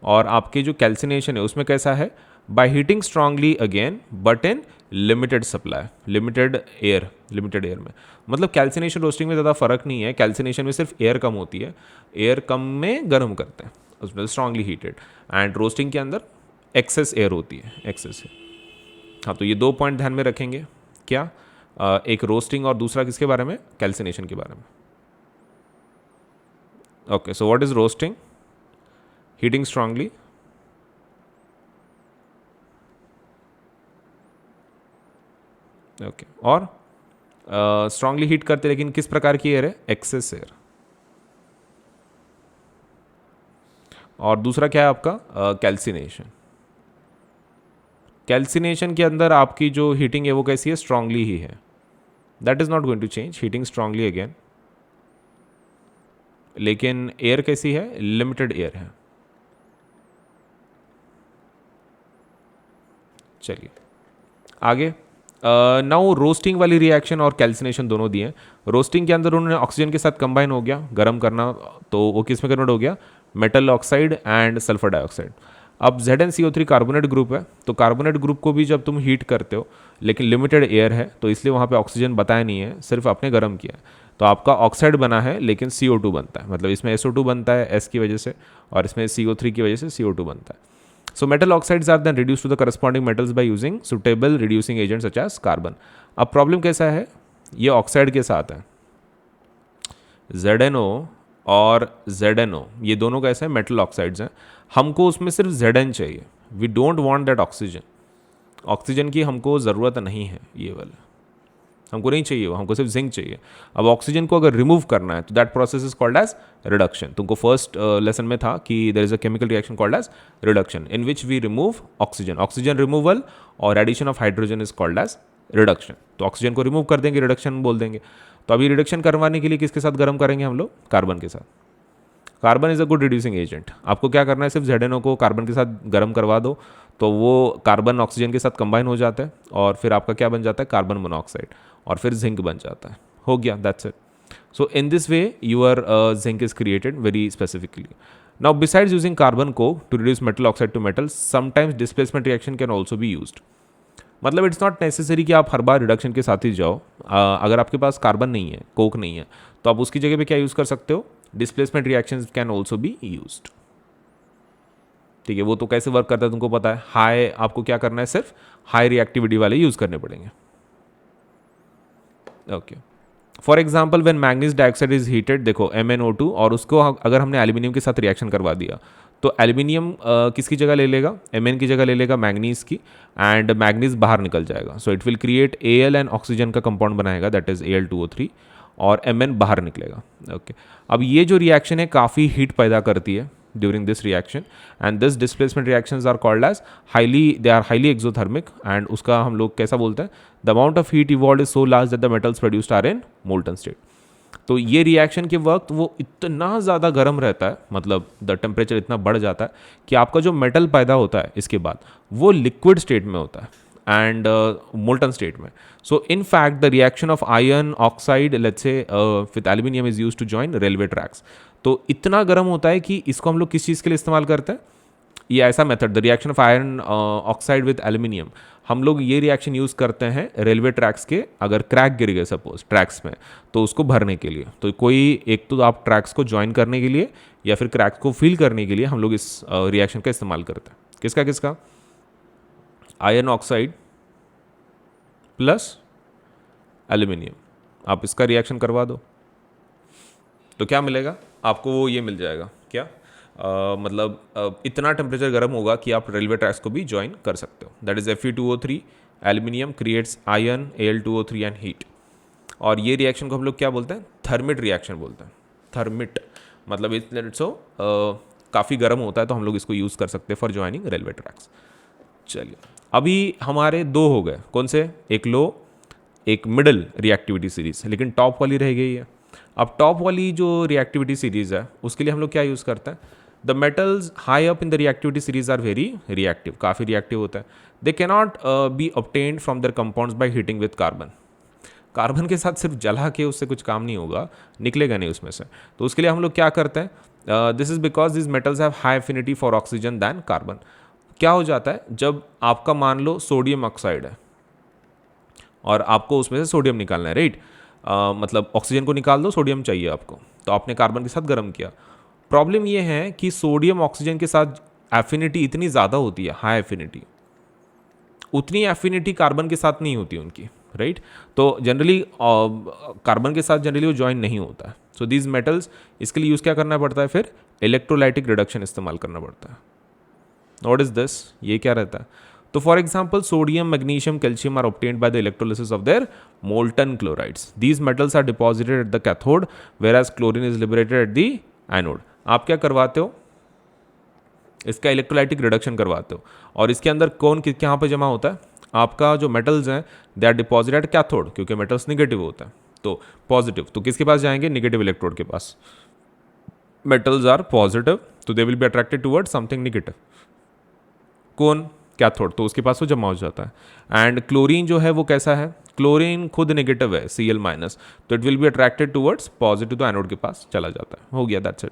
और आपके जो कैल्सिनेशन है उसमें कैसा है, bye heating strongly again but in limited supply, limited air में। मतलब कैल्सिनेशन रोस्टिंग में ज़्यादा फर्क नहीं है, कैल्सिनेशन में सिर्फ एयर कम होती है, एयर कम में गर्म करते हैं, उसमें स्ट्रांगली हीटेड, एंड रोस्टिंग के अंदर एक्सेस एयर होती है, एक्सेस है। हाँ, तो ये दो पॉइंट ध्यान में रखेंगे। क्या, एक रोस्टिंग और दूसरा किसके बारे में, कैल्सिनेशन के बारे में। Okay, so what is roasting, heating strongly, okay, और स्ट्रांगली हीट करते, लेकिन किस प्रकार की एयर है, एक्सेस एयर। और दूसरा क्या है आपका, कैल्सिनेशन। कैल्सिनेशन के अंदर आपकी जो हीटिंग है वो कैसी है, स्ट्रांगली ही है, that is not going to change, heating strongly again, लेकिन एयर कैसी है, लिमिटेड एयर है। चलिए आगे। नाउ रोस्टिंग वाली रिएक्शन और कैल्सिनेशन दोनों दिए। रोस्टिंग के अंदर उन्होंने ऑक्सीजन के साथ कंबाइन हो गया, गर्म करना, तो वो किस में कन्वर्ट हो गया, metal oxide and sulphur dioxide. अब ZnCO3 कार्बोनेट ग्रुप है, तो कार्बोनेट ग्रुप को भी जब तुम हीट करते हो, लेकिन लिमिटेड एयर है, तो इसलिए वहाँ पे ऑक्सीजन बताया नहीं है, सिर्फ आपने गर्म किया है, तो आपका ऑक्साइड बना है, लेकिन CO2 बनता है, मतलब इसमें SO2 बनता है S की वजह से, और इसमें CO3 की वजह से CO2 बनता है। So metal oxides are then reduced to the corresponding metals by using suitable reducing agents such as carbon. अब प्रॉब्लम कैसा है, ये ऑक्साइड के साथ है, ZnO और ZnO, ये दोनों कैसे हैं, मेटल ऑक्साइड्स हैं। हमको उसमें सिर्फ Zn चाहिए, we don't want that oxygen, oxygen की हमको ज़रूरत नहीं है, ये वाला हमको नहीं चाहिए, हमको सिर्फ जिंक चाहिए। अब ऑक्सीजन को अगर रिमूव करना है तो that process is called as reduction. तुमको फर्स्ट लेसन में था कि there is a chemical reaction called as reduction, in which we remove oxygen, oxygen removal और addition of hydrogen is called as reduction. तो oxygen को remove कर देंगे, reduction बोल देंगे। तो अभी रिडक्शन करवाने के लिए किसके साथ गर्म करेंगे हम लोग, कार्बन के साथ। Carbon is a good reducing agent. आपको क्या करना है, सिर्फ ZnO को कार्बन के साथ गर्म करवा दो, तो वो कार्बन ऑक्सीजन के साथ कंबाइन हो जाता है, और फिर आपका क्या बन जाता है, कार्बन मोनोऑक्साइड, और फिर जिंक बन जाता है, हो गया, that's it. So in this way your zinc is created very specifically. Now besides using carbon को to reduce metal oxide to metal, sometimes displacement reaction can also be used. मतलब it's not necessary कि आप हर बार reduction के साथ ही जाओ। अगर आपके पास carbon नहीं है, कोक नहीं है, तो आप उसकी जगह पे क्या यूज़ कर सकते हो, displacement reactions can also be used. ठीक है, वो तो कैसे वर्क करता है तुमको पता है, हाई, आपको क्या करना है, सिर्फ हाई रिएक्टिविटी वाले यूज़ करने पड़ेंगे। Okay, for example when manganese dioxide is heated, देखो MnO2, और उसको अगर हमने एल्यूमिनियम के साथ रिएक्शन करवा दिया, तो एल्यूमिनियम किसकी जगह ले लेगा, Mn की जगह ले लेगा मैग्नीज की, एंड मैग्नीज बाहर निकल जाएगा। So it will create Al and oxygen का कंपाउंड बनाएगा, दैट इज Al2O3, और Mn बाहर निकलेगा। ओके, अब ये जो रिएक्शन है काफ़ी हीट पैदा करती है during this reaction, and this displacement reactions are called as they are highly exothermic, and उसका हम लोग कैसा बोलते हैं, the amount of heat evolved is so large that the metals produced are in molten state। तो ये reaction के वक्त वो इतना ज़्यादा गर्म रहता है, मतलब द टेम्परेचर इतना बढ़ जाता है कि आपका जो मेटल पैदा होता है इसके बाद वो लिक्विड स्टेट में होता है एंड मोल्टन स्टेट में। So in fact the reaction of iron oxide let's say with aluminium is use to join railway tracks. तो इतना गर्म होता है कि इसको हम लोग किस चीज़ के लिए इस्तेमाल करते हैं, ये ऐसा method, the reaction of iron oxide with aluminium, हम लोग ये रिएक्शन यूज़ करते हैं रेलवे ट्रैक्स के, अगर क्रैक गिर गए सपोज ट्रैक्स में, तो उसको भरने के लिए। तो कोई एक तो आप ट्रैक्स को ज्वाइन करने के लिए या फिर क्रैक्स को फिल करने के लिए हम लोग इस रिएक्शन का इस्तेमाल करते हैं। किसका किसका? Iron oxide plus aluminium. आप इसका रिएक्शन करवा दो तो क्या मिलेगा आपको? वो ये मिल जाएगा क्या? मतलब इतना टेम्परेचर गर्म होगा कि आप रेलवे ट्रैक्स को भी ज्वाइन कर सकते हो। That is Fe2O3, aluminium creates iron Al2O3 and heat. और ये रिएक्शन को हम लोग क्या बोलते हैं? थर्मिट रिएक्शन बोलते हैं। थर्मिट मतलब इट्स काफ़ी गर्म होता है, तो हम लोग इसको यूज़ कर सकते हैं फॉर ज्वाइनिंग रेलवे ट्रैक्स। चलिए, अभी हमारे दो हो गए, कौन से? एक लो, एक मिडल रिएक्टिविटी सीरीज, लेकिन टॉप वाली रह गई है। अब टॉप वाली जो रिएक्टिविटी सीरीज है उसके लिए हम लोग क्या यूज़ करते हैं? The metals high up in the reactivity series are very reactive, काफ़ी रिएक्टिव होता है। They cannot be obtained from their compounds by heating with carbon. Carbon के साथ सिर्फ जला के उससे कुछ काम नहीं होगा, निकलेगा नहीं उसमें से। तो उसके लिए हम लोग क्या करते हैं? This is because this metals have high affinity for oxygen than carbon. क्या हो जाता है जब आपका मान लो सोडियम ऑक्साइड है और आपको उसमें से सोडियम निकालना है, राइट? मतलब ऑक्सीजन को निकाल दो, सोडियम चाहिए आपको, तो आपने कार्बन के साथ गर्म किया। प्रॉब्लम ये है कि सोडियम ऑक्सीजन के साथ एफिनिटी इतनी ज़्यादा होती है, हाई एफिनिटी, उतनी एफिनिटी कार्बन के साथ नहीं होती उनकी, राइट? तो जनरली कार्बन के साथ जनरली वो ज्वाइन नहीं होता है। सो दीज मेटल्स, इसके लिए यूज़ क्या करना पड़ता है? फिर इलेक्ट्रोलाइटिक रिडक्शन इस्तेमाल करना पड़ता है। What is this? ये क्या रहता है? तो for example sodium, magnesium, calcium are obtained by the electrolysis of their molten chlorides. These metals are deposited at the cathode whereas chlorine is liberated at the anode. आप क्या करवाते हो? इसका इलेक्ट्रोलाइटिक रिडक्शन करवाते हो। और इसके अंदर कौन कहाँ पे जमा होता है? आपका जो मेटल्स हैं they are deposited at cathode, क्योंकि मेटल्स निगेटिव होता है, तो पॉजिटिव। तो किसके पास जाएंगे? निगेटिव इलेक्ट्रोड के पास। मेटल्स आर पॉजिटिव, तो they will be attracted towards something negative. कौन? कैथोड, तो उसके पास वो जमा हो जाता है। एंड क्लोरीन जो है वो कैसा है? क्लोरीन खुद नेगेटिव है, Cl माइनस, तो it will be attracted towards positive, तो एनोड के पास चला जाता है। हो गया, that's it.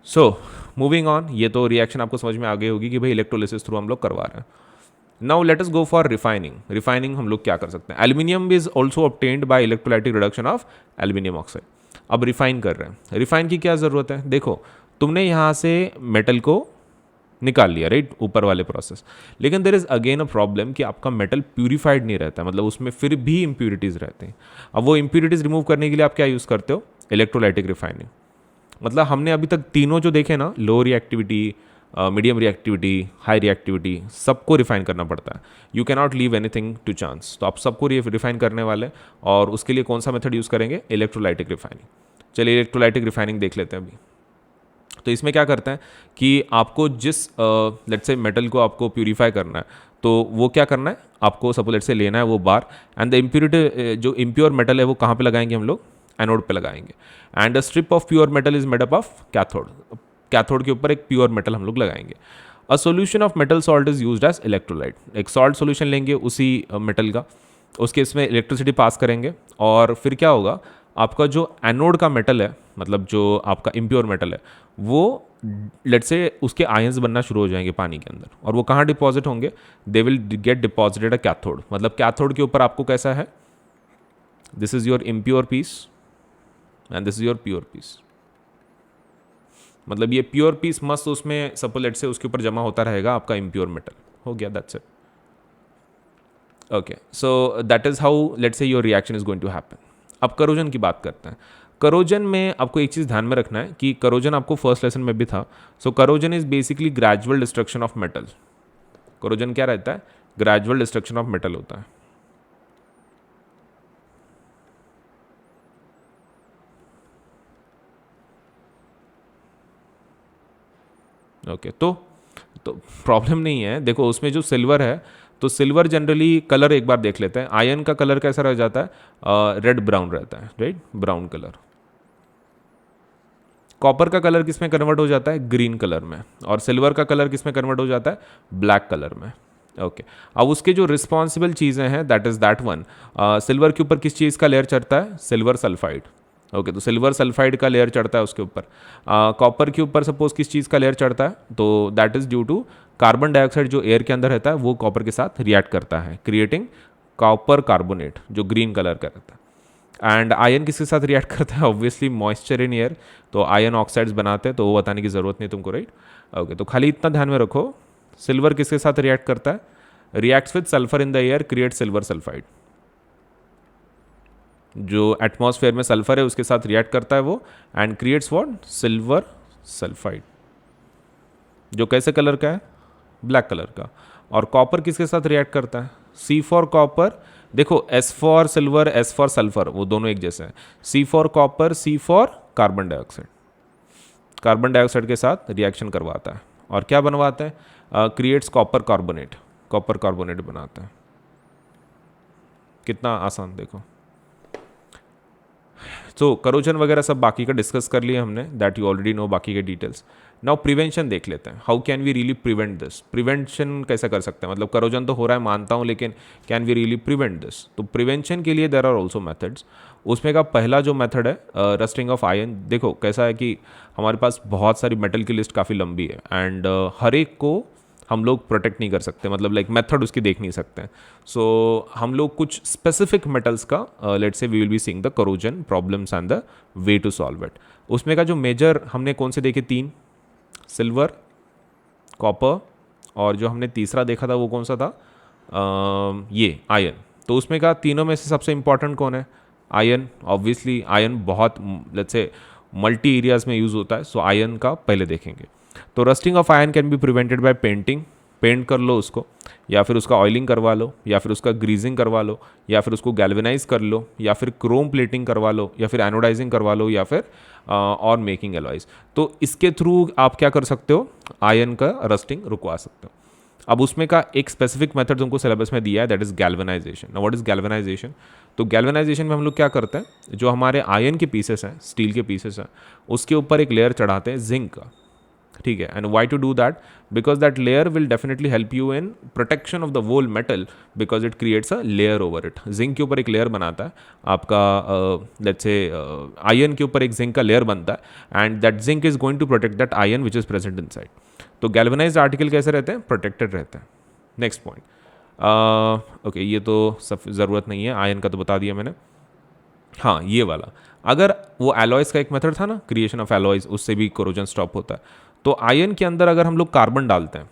So moving on, ये तो रिएक्शन आपको समझ में आ गई होगी कि भाई इलेक्ट्रोलिसिस थ्रू हम लोग करवा रहे हैं। Now let us go for refining. Refining हम लोग क्या कर सकते हैं? Aluminium is also obtained by electrolytic reduction of aluminium oxide. अब रिफाइन कर रहे हैं। रिफाइन की क्या ज़रूरत है? देखो, तुमने यहाँ से मेटल को निकाल लिया, राइट, ऊपर वाले प्रोसेस, लेकिन there is again a problem कि आपका मेटल प्यूरिफाइड नहीं रहता, मतलब उसमें फिर भी इंप्यूरिटीज़ रहते हैं। अब वो इंप्यूरिटीज़ रिमूव करने के लिए आप क्या यूज़ करते हो? Electrolytic refining. मतलब हमने अभी तक तीनों जो देखे ना, low reactivity, medium reactivity, high reactivity, सबको रिफाइन करना पड़ता है। You cannot leave anything to chance. तो आप सबको रिफाइन करने वाले, और उसके लिए कौन सा मेथड यूज़ करेंगे? Electrolytic refining. चलिए इलेक्ट्रोलाइटिक रिफाइनिंग देख लेते हैं अभी। तो इसमें क्या करते हैं कि आपको जिस लेट्स से मेटल को आपको प्यूरीफाई करना है, तो वो क्या करना है? आपको सपोज लेट्स से लेना है वो बार, एंड द इम्प्योरिटी, जो इम्प्योर मेटल है वो कहाँ पे लगाएंगे हम लोग? एनोड पे लगाएंगे। And a strip of pure metal is made up of cathode. Cathode के ऊपर एक प्योर मेटल हम लोग लगाएंगे। A solution of metal salt is used as electrolyte. एक सॉल्ट सोल्यूशन लेंगे उसी मेटल का, उसके इसमें इलेक्ट्रिसिटी पास करेंगे, और फिर क्या होगा? आपका जो एनोड का मेटल है, मतलब जो आपका इम्प्योर मेटल है, वो लेट्स से उसके आयंस बनना शुरू हो जाएंगे पानी के अंदर, और वो कहाँ डिपॉजिट होंगे? They will get deposited a cathode. मतलब कैथोड के ऊपर आपको कैसा है? This is your impure piece and this is your pure piece. मतलब ये प्योर पीस मस्त उसमें सपोज लेट्स से उसके ऊपर जमा होता रहेगा आपका इम्प्योर मेटल। हो गया, that's it. Okay, so that is how let's say your reaction is going to happen. अब करोजन की बात करते हैं। करोजन में आपको एक चीज़ ध्यान में रखना है कि करोजन आपको फर्स्ट लेसन में भी था। So corrosion is basically gradual destruction of metal. Corrosion क्या रहता है? ग्रेजुअल डिस्ट्रक्शन ऑफ मेटल होता है। ओके, तो प्रॉब्लम नहीं है। देखो उसमें जो सिल्वर है, तो सिल्वर जनरली कलर एक बार देख लेते हैं। आयरन का कलर कैसा रह जाता है? रेड ब्राउन रहता है, राइट, ब्राउन कलर। कॉपर का कलर किस में कन्वर्ट हो जाता है? ग्रीन कलर में। और सिल्वर का कलर किस में कन्वर्ट हो जाता है? ब्लैक कलर में। ओके, अब उसके जो रिस्पॉन्सिबल चीज़ें हैं that is that one. Silver के ऊपर किस चीज़ का लेयर चढ़ता है? Silver sulphide. ओके, तो सिल्वर सल्फाइड का लेयर चढ़ता है उसके ऊपर। कॉपर के ऊपर सपोज किस चीज़ का लेयर चढ़ता है, तो that is due to carbon dioxide जो एयर के अंदर रहता है वो कॉपर के साथ रिएक्ट करता है, क्रिएटिंग कॉपर कार्बोनेट जो ग्रीन कलर का रहता है। एंड आयन किसके साथ रिएक्ट करता है, ऑब्वियसली मॉइस्चर इन एयर, तो आयन ऑक्साइड्स बनाते हैं, तो वो बताने की ज़रूरत नहीं तुमको, राइट। ओके, तो खाली इतना ध्यान में रखो, सिल्वर किसके साथ रिएक्ट करता है, reacts with sulphur in the air, create silver sulphide. जो एटमॉस्फेयर में सल्फर है उसके साथ रिएक्ट करता है वो, and creates what, silver sulphide, जो कैसे कलर का है, ब्लैक कलर का। और कॉपर किसके साथ रिएक्ट करता है, सी फॉर कॉपर, देखो S for silver, S for sulphur, वो दोनों एक जैसे हैं, C for copper, C for carbon dioxide, carbon dioxide के साथ रिएक्शन करवाता है और क्या बनवाता है, creates copper carbonate, copper carbonate बनाता है। कितना आसान देखो। सो करोजन वगैरह सब बाकी का डिस्कस कर लिए हमने, दैट यू ऑलरेडी नो बाकी के डिटेल्स। नाउ प्रिवेंशन देख लेते हैं, how can we really prevent this, prevention कैसे कर सकते हैं, मतलब करोजन तो हो रहा है मानता हूँ, लेकिन can we really prevent this. तो प्रिवेंशन के लिए देर आर ऑल्सो मेथड्स। उसमें का पहला जो मेथड है रस्टिंग ऑफ आयन। देखो कैसा है कि हमारे पास बहुत सारी मेटल की लिस्ट काफ़ी लंबी है, एंड हर एक को हम लोग प्रोटेक्ट नहीं कर सकते, मतलब लाइक मेथड उसकी देख नहीं सकते हैं। सो हम लोग कुछ स्पेसिफिक मेटल्स का let's say we will be seeing the corrosion problems and the way to solve it. उसमें का जो मेजर हमने कौन से देखे, 3, सिल्वर, कॉपर, और जो हमने तीसरा देखा था वो कौन सा था, ये आयन। तो उसमें का तीनों में से सबसे इंपॉर्टेंट कौन है, आयन। ऑब्वियसली आयन बहुत लेट्स से मल्टी एरियाज में यूज़ होता है, सो आयन का पहले देखेंगे। तो rusting of iron can be prevented by painting, paint कर लो उसको, या फिर उसका ऑयलिंग करवा लो, या फिर उसका ग्रीजिंग करवा लो, या फिर उसको गैल्वेनाइज कर लो, या फिर क्रोम प्लेटिंग करवा लो, या फिर एनोडाइजिंग करवा लो, या फिर और मेकिंग एलॉयज। तो इसके थ्रू आप क्या कर सकते हो, आयन का रस्टिंग रुकवा सकते हो। अब उसमें का एक स्पेसिफिक मेथड तुमको सिलेबस में दिया है, that is galvanisation. Now what is galvanisation, तो गैल्वेनाइजेशन में हम लोग क्या करते हैं, जो हमारे आयन के पीसेस हैं, स्टील के पीसेस हैं, उसके ऊपर एक लेयर चढ़ाते हैं जिंक का, ठीक है। And why to do that, because that layer will definitely help you in protection of the whole metal, because it creates a layer over it. Zinc के ऊपर एक लेयर बनाता है आपका, लेट्स से आयन के ऊपर एक जिंक का लेयर बनता है, and that zinc is going to protect that iron which is present inside. तो गैल्वेनाइज्ड आर्टिकल कैसे रहते हैं, प्रोटेक्टेड रहते हैं। नेक्स्ट पॉइंट, ओके ये तो सब ज़रूरत नहीं है, आयन का तो बता दिया मैंने। हाँ ये वाला, अगर वो एलॉयज़ का एक मेथड था ना, क्रिएशन ऑफ एलॉयज़, उससे भी कोरोजन स्टॉप होता है। तो आयन के अंदर अगर हम लोग कार्बन डालते हैं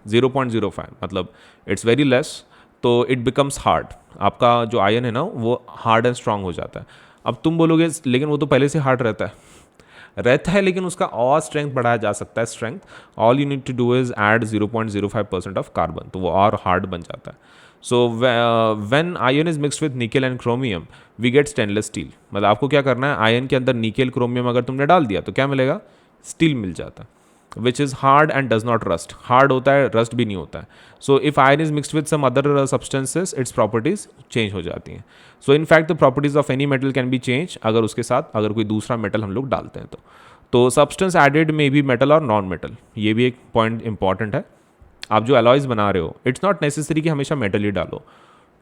0.05, मतलब इट्स वेरी लेस, तो इट बिकम्स हार्ड। आपका जो आयन है ना वो हार्ड एंड स्ट्रांग हो जाता है। अब तुम बोलोगे लेकिन वो तो पहले से हार्ड रहता है, लेकिन उसका और स्ट्रेंथ बढ़ाया जा सकता है। Strength, all you need to do is add 0.05% of carbon, तो वो और हार्ड बन जाता है। So when iron is mixed with nickel and chromium we get stainless steel. मतलब आपको क्या करना है, आयन के अंदर निकेल क्रोमियम अगर तुमने डाल दिया तो क्या मिलेगा, स्टील मिल जाता है, which is hard and does not rust. Hard होता है, रस्ट भी नहीं होता है। So if iron is mixed with some other substances, its properties change हो जाती हैं। So in fact the properties of any metal can be change अगर उसके साथ अगर कोई दूसरा मेटल हम लोग डालते हैं तो सब्सटेंस एडेड में भी मेटल और नॉन मेटल, ये भी एक पॉइंट इंपॉर्टेंट है। आप जो एलॉयज बना रहे हो, इट्स नॉट नेसेसरी कि हमेशा मेटल ही डालो,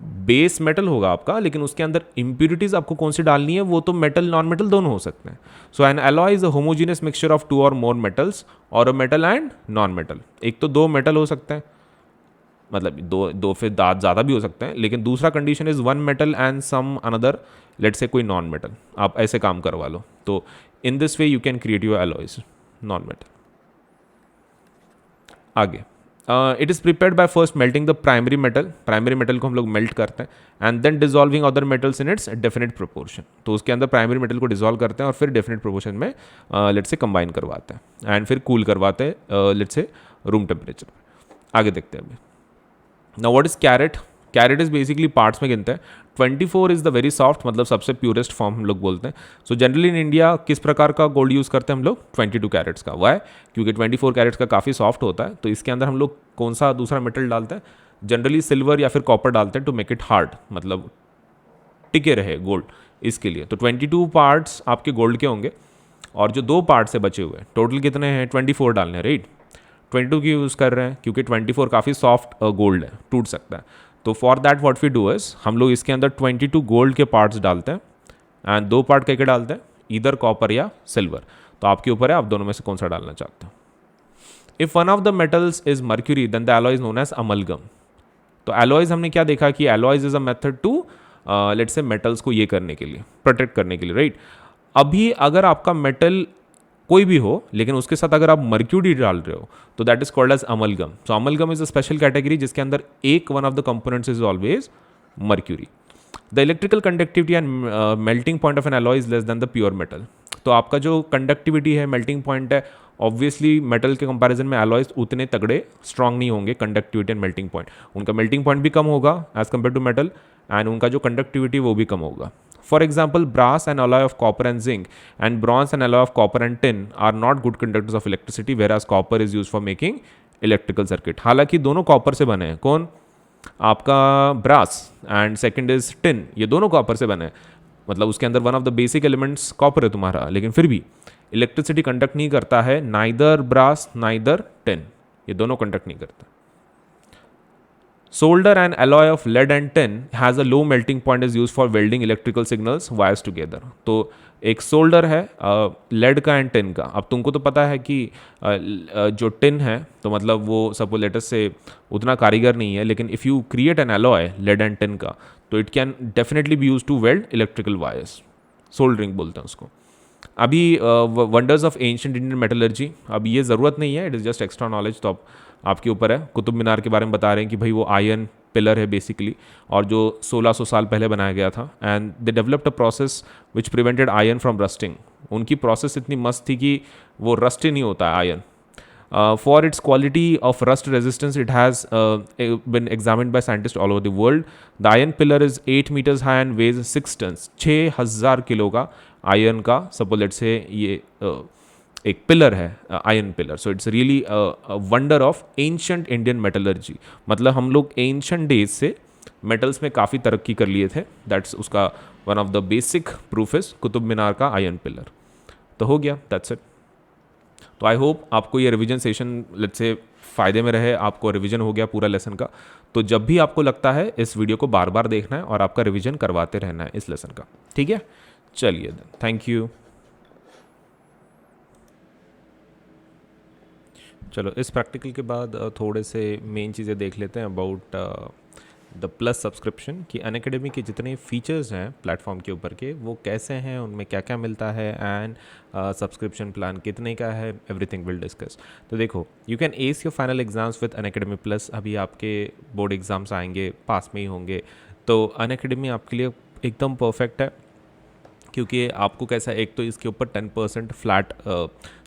बेस मेटल होगा आपका, लेकिन उसके अंदर इंप्यूरिटीज आपको कौन सी डालनी है, वो तो मेटल नॉन मेटल दोनों हो सकते हैं। So an alloy is a homogeneous mixture of 2 और मोर मेटल्स, और a metal and non metal. एक तो 2 मेटल हो सकते हैं, मतलब दो फिर ज़्यादा भी हो सकते हैं, लेकिन दूसरा condition is 1 metal and some another, let say कोई नॉन मेटल। आप ऐसे काम करवा लो, तो in this way you can create your alloys non metal. आगे, it is prepared by first melting the primary metal को हम लोग मेल्ट करते हैं, and then dissolving other metals in its definite proportion. तो उसके अंदर प्राइमरी मेटल को डिजॉल्व करते हैं और फिर डेफिनेट प्रोपोर्शन में लेट से कंबाइन करवाते हैं, एंड फिर कूल करवाते हैं लेट से रूम टेम्परेचर पर। आगे देखते हैं अभी। Now what is carat, carat is basically parts में गिनते हैं। 24 इज द वेरी सॉफ्ट, मतलब सबसे प्योरेस्ट फॉर्म हम लोग बोलते हैं। सो जनरली इन इंडिया किस प्रकार का गोल्ड यूज़ करते हैं हम लोग, 22 कैरेट्स का। वाई, क्योंकि 24 कैरेट्स का काफ़ी सॉफ्ट होता है, तो इसके अंदर हम लोग कौन सा दूसरा मेटल डालते हैं, जनरली सिल्वर या फिर कॉपर डालते हैं, टू मेक इट हार्ड, मतलब टिके रहे गोल्ड, इसके लिए। तो 22 पार्ट्स आपके गोल्ड के होंगे, और जो 2 पार्ट्स से बचे हुए टोटल कितने हैं, 24 डालने हैं, राइट। 22 की यूज़ कर रहे हैं क्योंकि 24 काफ़ी सॉफ्ट गोल्ड है, टूट सकता है। तो for that what we do is, हम लोग इसके अंदर 22 गोल्ड के पार्ट्स डालते हैं, एंड 2 पार्ट कह के डालते हैं, इधर कॉपर या सिल्वर। तो आपके ऊपर है आप दोनों में से कौन सा डालना चाहते हो। If one of the metals is mercury then the alloy is known as amalgam. तो एलॉयज हमने क्या देखा कि alloys is a method to let's say metals को ये करने के लिए, प्रोटेक्ट करने के लिए, राइट। अभी अगर आपका मेटल कोई भी हो लेकिन उसके साथ अगर आप मर्क्यूरी डाल रहे हो तो that is called as amalgam. So amalgam is a special category जिसके अंदर एक one of the components is always mercury. The electrical conductivity and melting point of an alloy is less than the pure metal. तो आपका जो conductivity है, melting point है, obviously metal के comparison में एलॉयज उतने तगड़े स्ट्रांग नहीं होंगे, कंडक्टिविटी एंड मेल्टिंग पॉइंट, उनका मेल्टिंग पॉइंट भी कम होगा as compare to metal, and उनका जो कंडक्टिविटी वो भी कम होगा। For example brass and alloy of copper and zinc and bronze and alloy of copper and tin are not good conductors of electricity whereas copper is use for making electrical circuit. हालांकि दोनों copper से बने हैं, कौन, आपका brass and second is tin, ये दोनों copper से बने हैं, मतलब उसके अंदर one of the basic elements copper है तुम्हारा, लेकिन फिर भी इलेक्ट्रिसिटी कंडक्ट नहीं करता है, नाइदर ब्रास नाइदर टिन, ये दोनों कंडक्ट नहीं करता। Solder and alloy of lead and tin has a low melting point is used for welding electrical signals wires together। तो एक सोल्डर है लेड का एंड टिन का। अब तुमको तो पता है कि जो टिन है तो मतलब वो सपोज लेटस से उतना कारीगर नहीं है, लेकिन if you create an alloy lead and tin का तो it can definitely be use to weld electrical wires, soldering बोलते हैं उसको। अभी wonders of ancient Indian metallurgy, अब ये ज़रूरत नहीं है, it is just extra knowledge, तो आपके ऊपर है। कुतुब मीनार के बारे में बता रहे हैं कि भाई वो आयरन पिलर है बेसिकली, और जो 1600 साल पहले बनाया गया था, and they developed a process which prevented iron from rusting. उनकी प्रोसेस इतनी मस्त थी कि वो रस्ट ही नहीं होता है iron. For its quality of rust resistance it has been examined by scientist all over the world. The iron pillar is 8 metres high and weighs 6 tons. 6000 kilo का आयरन का सपोज लेट से ये एक pillar है, iron pillar. So it's really wonder of ancient Indian metallurgy. मतलब हम लोग ancient days से metals में काफ़ी तरक्की कर लिए थे, दैट्स उसका one of the basic proof is Qutub Minar का आयरन पिलर। तो हो गया, दैट्स इट। तो आई होप आपको ये रिवीजन सेशन लेट्स से फ़ायदे में रहे, आपको रिवीजन हो गया पूरा लेसन का। तो जब भी आपको लगता है इस वीडियो को बार बार देखना है और आपका रिवीजन करवाते रहना है इस लेसन का, ठीक है। चलिए, थैंक यू। चलो इस प्रैक्टिकल के बाद थोड़े से मेन चीज़ें देख लेते हैं अबाउट द प्लस सब्सक्रिप्शन, कि अनअकैडमी के जितने फीचर्स हैं प्लेटफॉर्म के ऊपर के वो कैसे हैं, उनमें क्या क्या मिलता है, एंड सब्सक्रिप्शन प्लान कितने का है, एवरीथिंग विल डिस्कस। तो देखो, you can S your final exams with Unacademy plus. अभी आपके बोर्ड एग्ज़ाम्स आएंगे, पास में ही होंगे, तो अनअकैडमी आपके लिए एकदम परफेक्ट है। क्योंकि आपको कैसा, एक तो इसके ऊपर 10% फ्लैट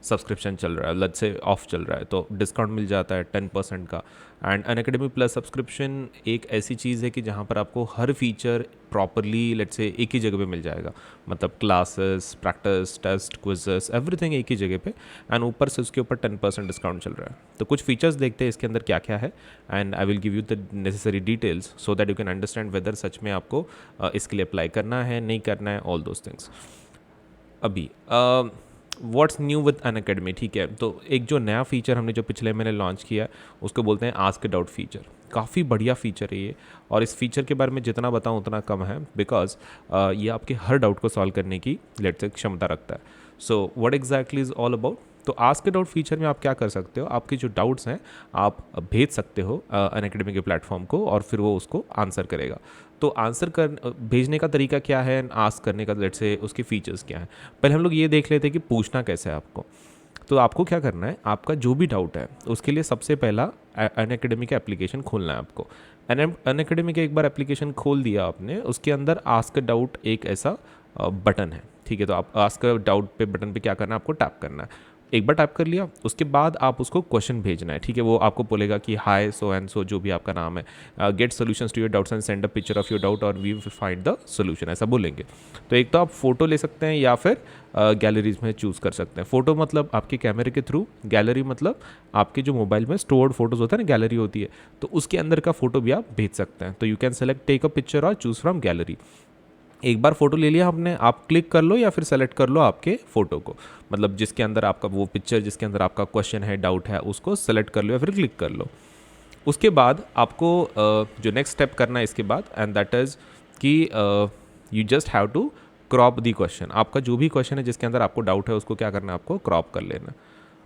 सब्सक्रिप्शन चल रहा है, लेट्स से ऑफ चल रहा है, तो डिस्काउंट मिल जाता है 10% का। एंड अनअकैडमी प्लस सब्सक्रिप्शन एक ऐसी चीज़ है कि जहाँ पर आपको हर फीचर प्रॉपरली लेट्स से एक ही जगह पे मिल जाएगा, मतलब classes, practice, test, quizzes, everything एक ही जगह पे, एंड ऊपर से उसके ऊपर 10% डिस्काउंट चल रहा है। तो कुछ फीचर्स देखते हैं इसके अंदर क्या क्या है, and I will give you the necessary details so that you can understand whether सच में आपको इसके लिए अप्लाई करना है, नहीं करना है, ऑल दोज थिंग्स। अभी व्हाट्स न्यू विद अनअकैडमी, ठीक है। तो एक जो नया फीचर हमने जो पिछले महीने लॉन्च किया उसको बोलते हैं आस्क अ डाउट फीचर। काफ़ी बढ़िया फीचर है ये, और इस फीचर के बारे में जितना बताऊँ उतना कम है, बिकॉज ये आपके हर डाउट को सॉल्व करने की लेट्स से क्षमता रखता है। So what exactly is all about, तो आस्क अ डाउट फीचर में आप क्या कर सकते हो, आपके जो डाउट्स हैं आप भेज सकते हो अनअकैडमी के प्लेटफॉर्म को, और फिर वो उसको आंसर करेगा। तो आंसर कर भेजने का तरीका क्या है, आस्क करने का लेट्स से उसके फीचर्स क्या है। पहले हम लोग ये देख लेते हैं कि पूछना कैसे है आपको। तो आपको क्या करना है, आपका जो भी डाउट है उसके लिए सबसे पहला अनअकैडमी का एप्लीकेशन खोलना है आपको। अनअकैडमी का एक बार एप्लीकेशन खोल दिया आपने, उसके अंदर आस्क डाउट एक ऐसा बटन है, ठीक है। तो आप आस्क डाउट पे बटन पे क्या करना है, आपको टैप करना है। एक बार टाइप कर लिया, उसके बाद आप उसको क्वेश्चन भेजना है, ठीक है। वो आपको बोलेगा कि हाय सो एंड सो, जो भी आपका नाम है, get solutions to your doubts and send a picture of your doubt और वी फाइंड द सोल्यूशन, ऐसा बोलेंगे। तो एक तो आप फोटो ले सकते हैं या फिर गैलरीज में चूज़ कर सकते हैं। फोटो मतलब आपके कैमरे के थ्रू, गैलरी मतलब आपके जो मोबाइल में स्टोर्ड फोटोज़ होता है ना, गैलरी होती है, तो उसके अंदर का फोटो भी आप भेज सकते हैं। तो you can select take a picture और चूज़ फ्रॉम गैलरी। एक बार फोटो ले लिया आपने, आप क्लिक कर लो या फिर सेलेक्ट कर लो आपके फ़ोटो को, मतलब जिसके अंदर आपका वो पिक्चर, जिसके अंदर आपका क्वेश्चन है, डाउट है, उसको सेलेक्ट कर लो या फिर क्लिक कर लो। उसके बाद आपको जो नेक्स्ट स्टेप करना है इसके बाद, एंड दैट इज़ कि you just have to crop the question, आपका जो भी क्वेश्चन है जिसके अंदर आपको डाउट है उसको क्या करना है, आपको क्रॉप कर लेना।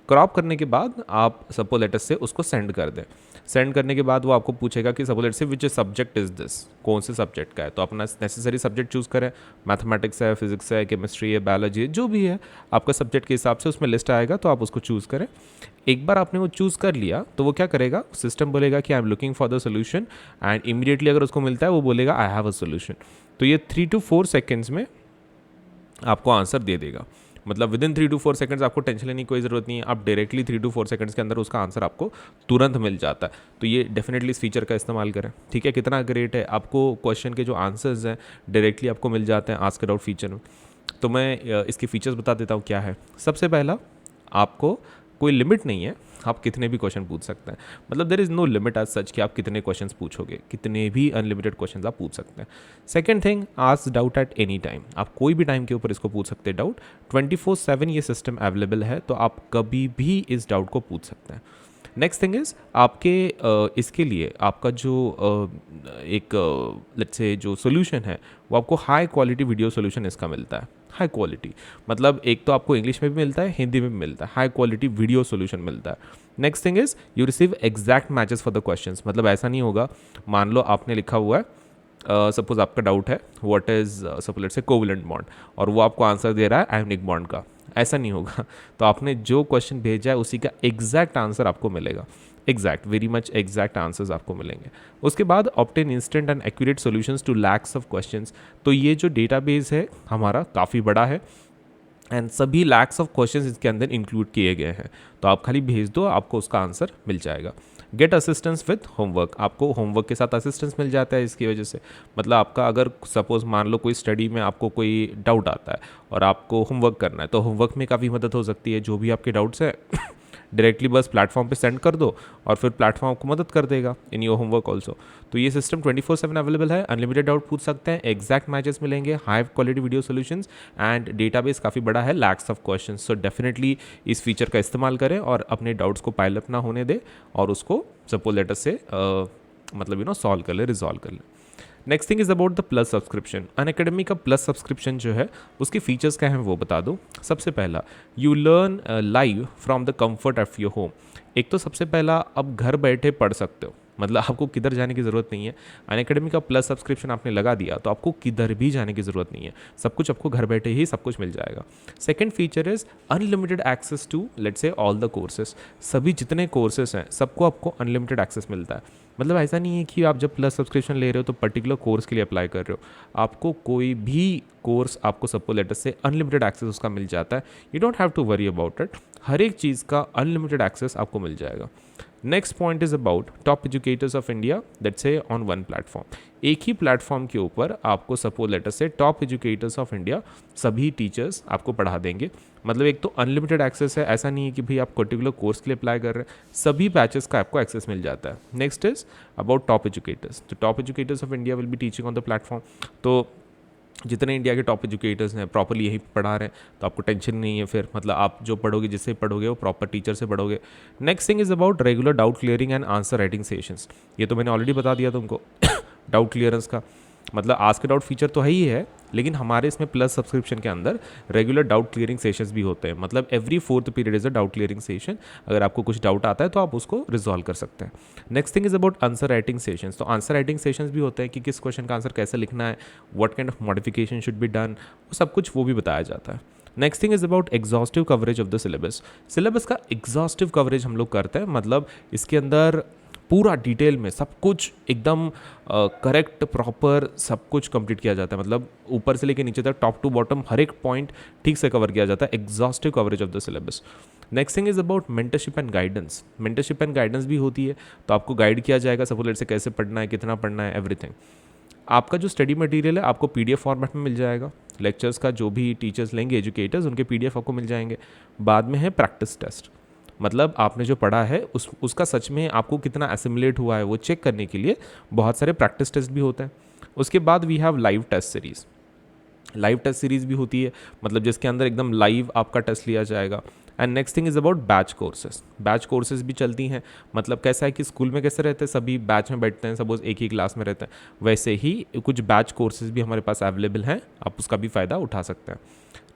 क्रॉप करने के बाद आप सपोज लेटर से उसको सेंड कर दें। सेंड करने के बाद वो आपको पूछेगा कि सपोज लेटर से विच सब्जेक्ट इज़ दिस, कौन से सब्जेक्ट का है, तो अपना नेसेसरी सब्जेक्ट चूज़ करें। मैथमेटिक्स है, फिजिक्स है, केमिस्ट्री है, बायोलॉजी है, जो भी है आपका सब्जेक्ट के हिसाब से उसमें लिस्ट आएगा, तो आप उसको चूज़ करें। एक बार आपने वो चूज़ कर लिया तो वो क्या करेगा, सिस्टम बोलेगा कि I am looking for the solution, and immediately अगर उसको मिलता है वो बोलेगा आई हैव अ सोल्यूशन। तो ये 3 to 4 सेकेंड्स में आपको आंसर दे देगा। मतलब विद इन 3 to 4 सेकंड्स आपको टेंशन लेने की कोई ज़रूरत नहीं है, आप डायरेक्टली 3 to 4 सेकंड्स के अंदर उसका आंसर आपको तुरंत मिल जाता है। तो ये डेफिनेटली इस फीचर का इस्तेमाल करें। ठीक है, कितना ग्रेट है, आपको क्वेश्चन के जो आंसर्स हैं डायरेक्टली आपको मिल जाते हैं आस्क इट आउट फीचर में। तो मैं इसके फीचर्स बता देता हूँ क्या है। सबसे पहला, आपको कोई लिमिट नहीं है, आप कितने भी क्वेश्चन पूछ सकते हैं। मतलब there is no limit as such कि आप कितने क्वेश्चंस पूछोगे, कितने भी अनलिमिटेड क्वेश्चंस आप पूछ सकते हैं। Second thing, ask doubt at any time, आप कोई भी टाइम के ऊपर इसको पूछ सकते हैं डाउट। 24/7 ये सिस्टम अवेलेबल है, तो आप कभी भी इस डाउट को पूछ सकते हैं। नेक्स्ट थिंग इज़ आपके इसके लिए आपका जो एक लेट्स से जो सोल्यूशन है वो आपको हाई क्वालिटी वीडियो सोल्यूशन इसका मिलता है। हाई क्वालिटी मतलब एक तो आपको इंग्लिश में भी मिलता है, हिंदी में भी मिलता है, हाई क्वालिटी वीडियो सोल्यूशन मिलता है। Next thing is you receive exact matches for the questions. मतलब ऐसा नहीं होगा, मान लो आपने लिखा हुआ है सपोज आपका डाउट है व्हाट इज़ सपोज लेट्स से कोवेलेंट बॉन्ड, और वो आपको आंसर दे रहा है आयोनिक बॉन्ड का, ऐसा नहीं होगा। तो आपने जो क्वेश्चन भेजा है उसी का एग्जैक्ट आंसर आपको मिलेगा, exact very much exact answers आपको मिलेंगे। उसके बाद obtain instant and accurate solutions to lakhs of questions. तो ये जो डेटाबेस है हमारा काफ़ी बड़ा है एंड सभी लैक्स ऑफ क्वेश्चंस इसके अंदर इंक्लूड किए गए हैं। तो आप खाली भेज दो, आपको उसका आंसर मिल जाएगा। गेट असिस्टेंस विथ होमवर्क, आपको होमवर्क के साथ असिस्टेंस मिल जाता है इसकी वजह से। मतलब आपका अगर सपोज मान लो कोई स्टडी में आपको कोई डाउट आता है और आपको होमवर्क करना है, तो होमवर्क में काफ़ी मदद हो सकती है। जो भी आपके डाउट्स हैं डायरेक्टली बस प्लेटफॉर्म पे सेंड कर दो और फिर प्लेटफॉर्म आपको मदद कर देगा इन योर होमवर्क ऑल्सो। तो ये सिस्टम 24/7 अवेलेबल है, अनलिमिटेड डाउट पूछ सकते हैं, एग्जैक्ट मैचेस मिलेंगे, high quality video solutions and database काफ़ी बड़ा है, lakhs of questions. So definitely इस फीचर का इस्तेमाल करें और अपने डाउट्स को पाइल अप ना होने दें और उसको सपोज लेटर से मतलब सॉल्व कर ले, रिजॉल्व कर ले। Next thing is about the plus subscription. Unacademy का प्लस सब्सक्रिप्शन जो है उसके फीचर्स क्या हैं वो बता दो। सबसे पहला, you learn live from the comfort of your home. एक तो सबसे पहला, अब घर बैठे पढ़ सकते हो, मतलब आपको किधर जाने की ज़रूरत नहीं है। अनअकैडमी का प्लस सब्सक्रिप्शन आपने लगा दिया तो आपको किधर भी जाने की ज़रूरत नहीं है, सब कुछ आपको घर बैठे ही सब कुछ मिल जाएगा। Second feature is unlimited access to let's say all the courses. सभी जितने कोर्सेज हैं सबको आपको अनलिमिटेड एक्सेस मिलता है। मतलब ऐसा नहीं है कि आप जब प्लस सब्सक्रिप्शन ले रहे हो तो पर्टिकुलर कोर्स के लिए अप्लाई कर रहे हो, आपको कोई भी कोर्स आपको suppose let's say unlimited access उसका मिल जाता है। You don't have to worry about it, हर एक चीज़ का अनलिमिटेड एक्सेस आपको मिल जाएगा। Next point is about top educators of India that say on one platform. एक ही प्लेटफॉर्म के ऊपर आपको suppose let's say top educators of India सभी टीचर्स आपको पढ़ा देंगे। मतलब एक तो अनलिमिटेड एक्सेस है, ऐसा नहीं है कि भाई आप पर्टिकुलर कोर्स के लिए अप्लाई कर रहे हैं, सभी बैचेस का आपको एक्सेस मिल जाता है। Next is about top educators. तो top educators of India will be teaching on the platform. तो जितने इंडिया के टॉप एजुकेटर्स हैं प्रॉपरली यही पढ़ा रहे हैं, तो आपको टेंशन नहीं है फिर। मतलब आप जो पढ़ोगे, जिससे पढ़ोगे वो प्रॉपर टीचर से पढ़ोगे। Next thing is about regular doubt clearing and answer writing sessions. ये तो मैंने ऑलरेडी बता दिया तुमको डाउट क्लियरेंस का मतलब आस्क डाउट फीचर तो है ही है, लेकिन हमारे इसमें प्लस सब्सक्रिप्शन के अंदर रेगुलर डाउट क्लियरिंग सेशंस भी होते हैं। मतलब every 4th period is a doubt clearing session. अगर आपको कुछ डाउट आता है तो आप उसको रिजॉल्व कर सकते हैं। Next thing is about answer writing sessions. तो आंसर राइटिंग सेशंस भी होते हैं कि किस क्वेश्चन का आंसर कैसे लिखना है, what kind of modification should be done, वो सब कुछ वो भी बताया जाता है। Next thing is about exhaustive coverage of the syllabus. Syllabus का एग्जॉस्टिव कवरेज हम लोग करते हैं, मतलब इसके अंदर पूरा डिटेल में सब कुछ एकदम करेक्ट प्रॉपर सब कुछ कंप्लीट किया जाता है। मतलब ऊपर से लेकर नीचे तक टॉप टू बॉटम हर एक पॉइंट ठीक से कवर किया जाता है। Exhaustive coverage of the syllabus. Next thing is about mentorship and guidance. Mentorship and guidance भी होती है, तो आपको गाइड किया जाएगा सपोज लेट से कैसे पढ़ना है, कितना पढ़ना है, एवरीथिंग। आपका जो स्टडी मटेरियल है आपको PDF फॉर्मेट में मिल जाएगा। लेक्चर्स का जो भी टीचर्स लेंगे एजुकेटर्स, उनके PDF आपको मिल जाएंगे। बाद में है प्रैक्टिस टेस्ट, मतलब आपने जो पढ़ा है उसका सच में आपको कितना एसिमुलेट हुआ है वो चेक करने के लिए बहुत सारे प्रैक्टिस टेस्ट भी होते हैं। उसके बाद we have live test series. Live test series भी होती है, मतलब जिसके अंदर एकदम लाइव आपका टेस्ट लिया जाएगा। And next thing is about batch courses. Batch courses भी चलती हैं, मतलब कैसा है कि स्कूल में कैसे रहते हैं, सभी बैच में बैठते हैं, सपोज एक ही क्लास में रहते हैं, वैसे ही कुछ बैच कोर्सेज भी हमारे पास अवेलेबल हैं, आप उसका भी फ़ायदा उठा सकते हैं।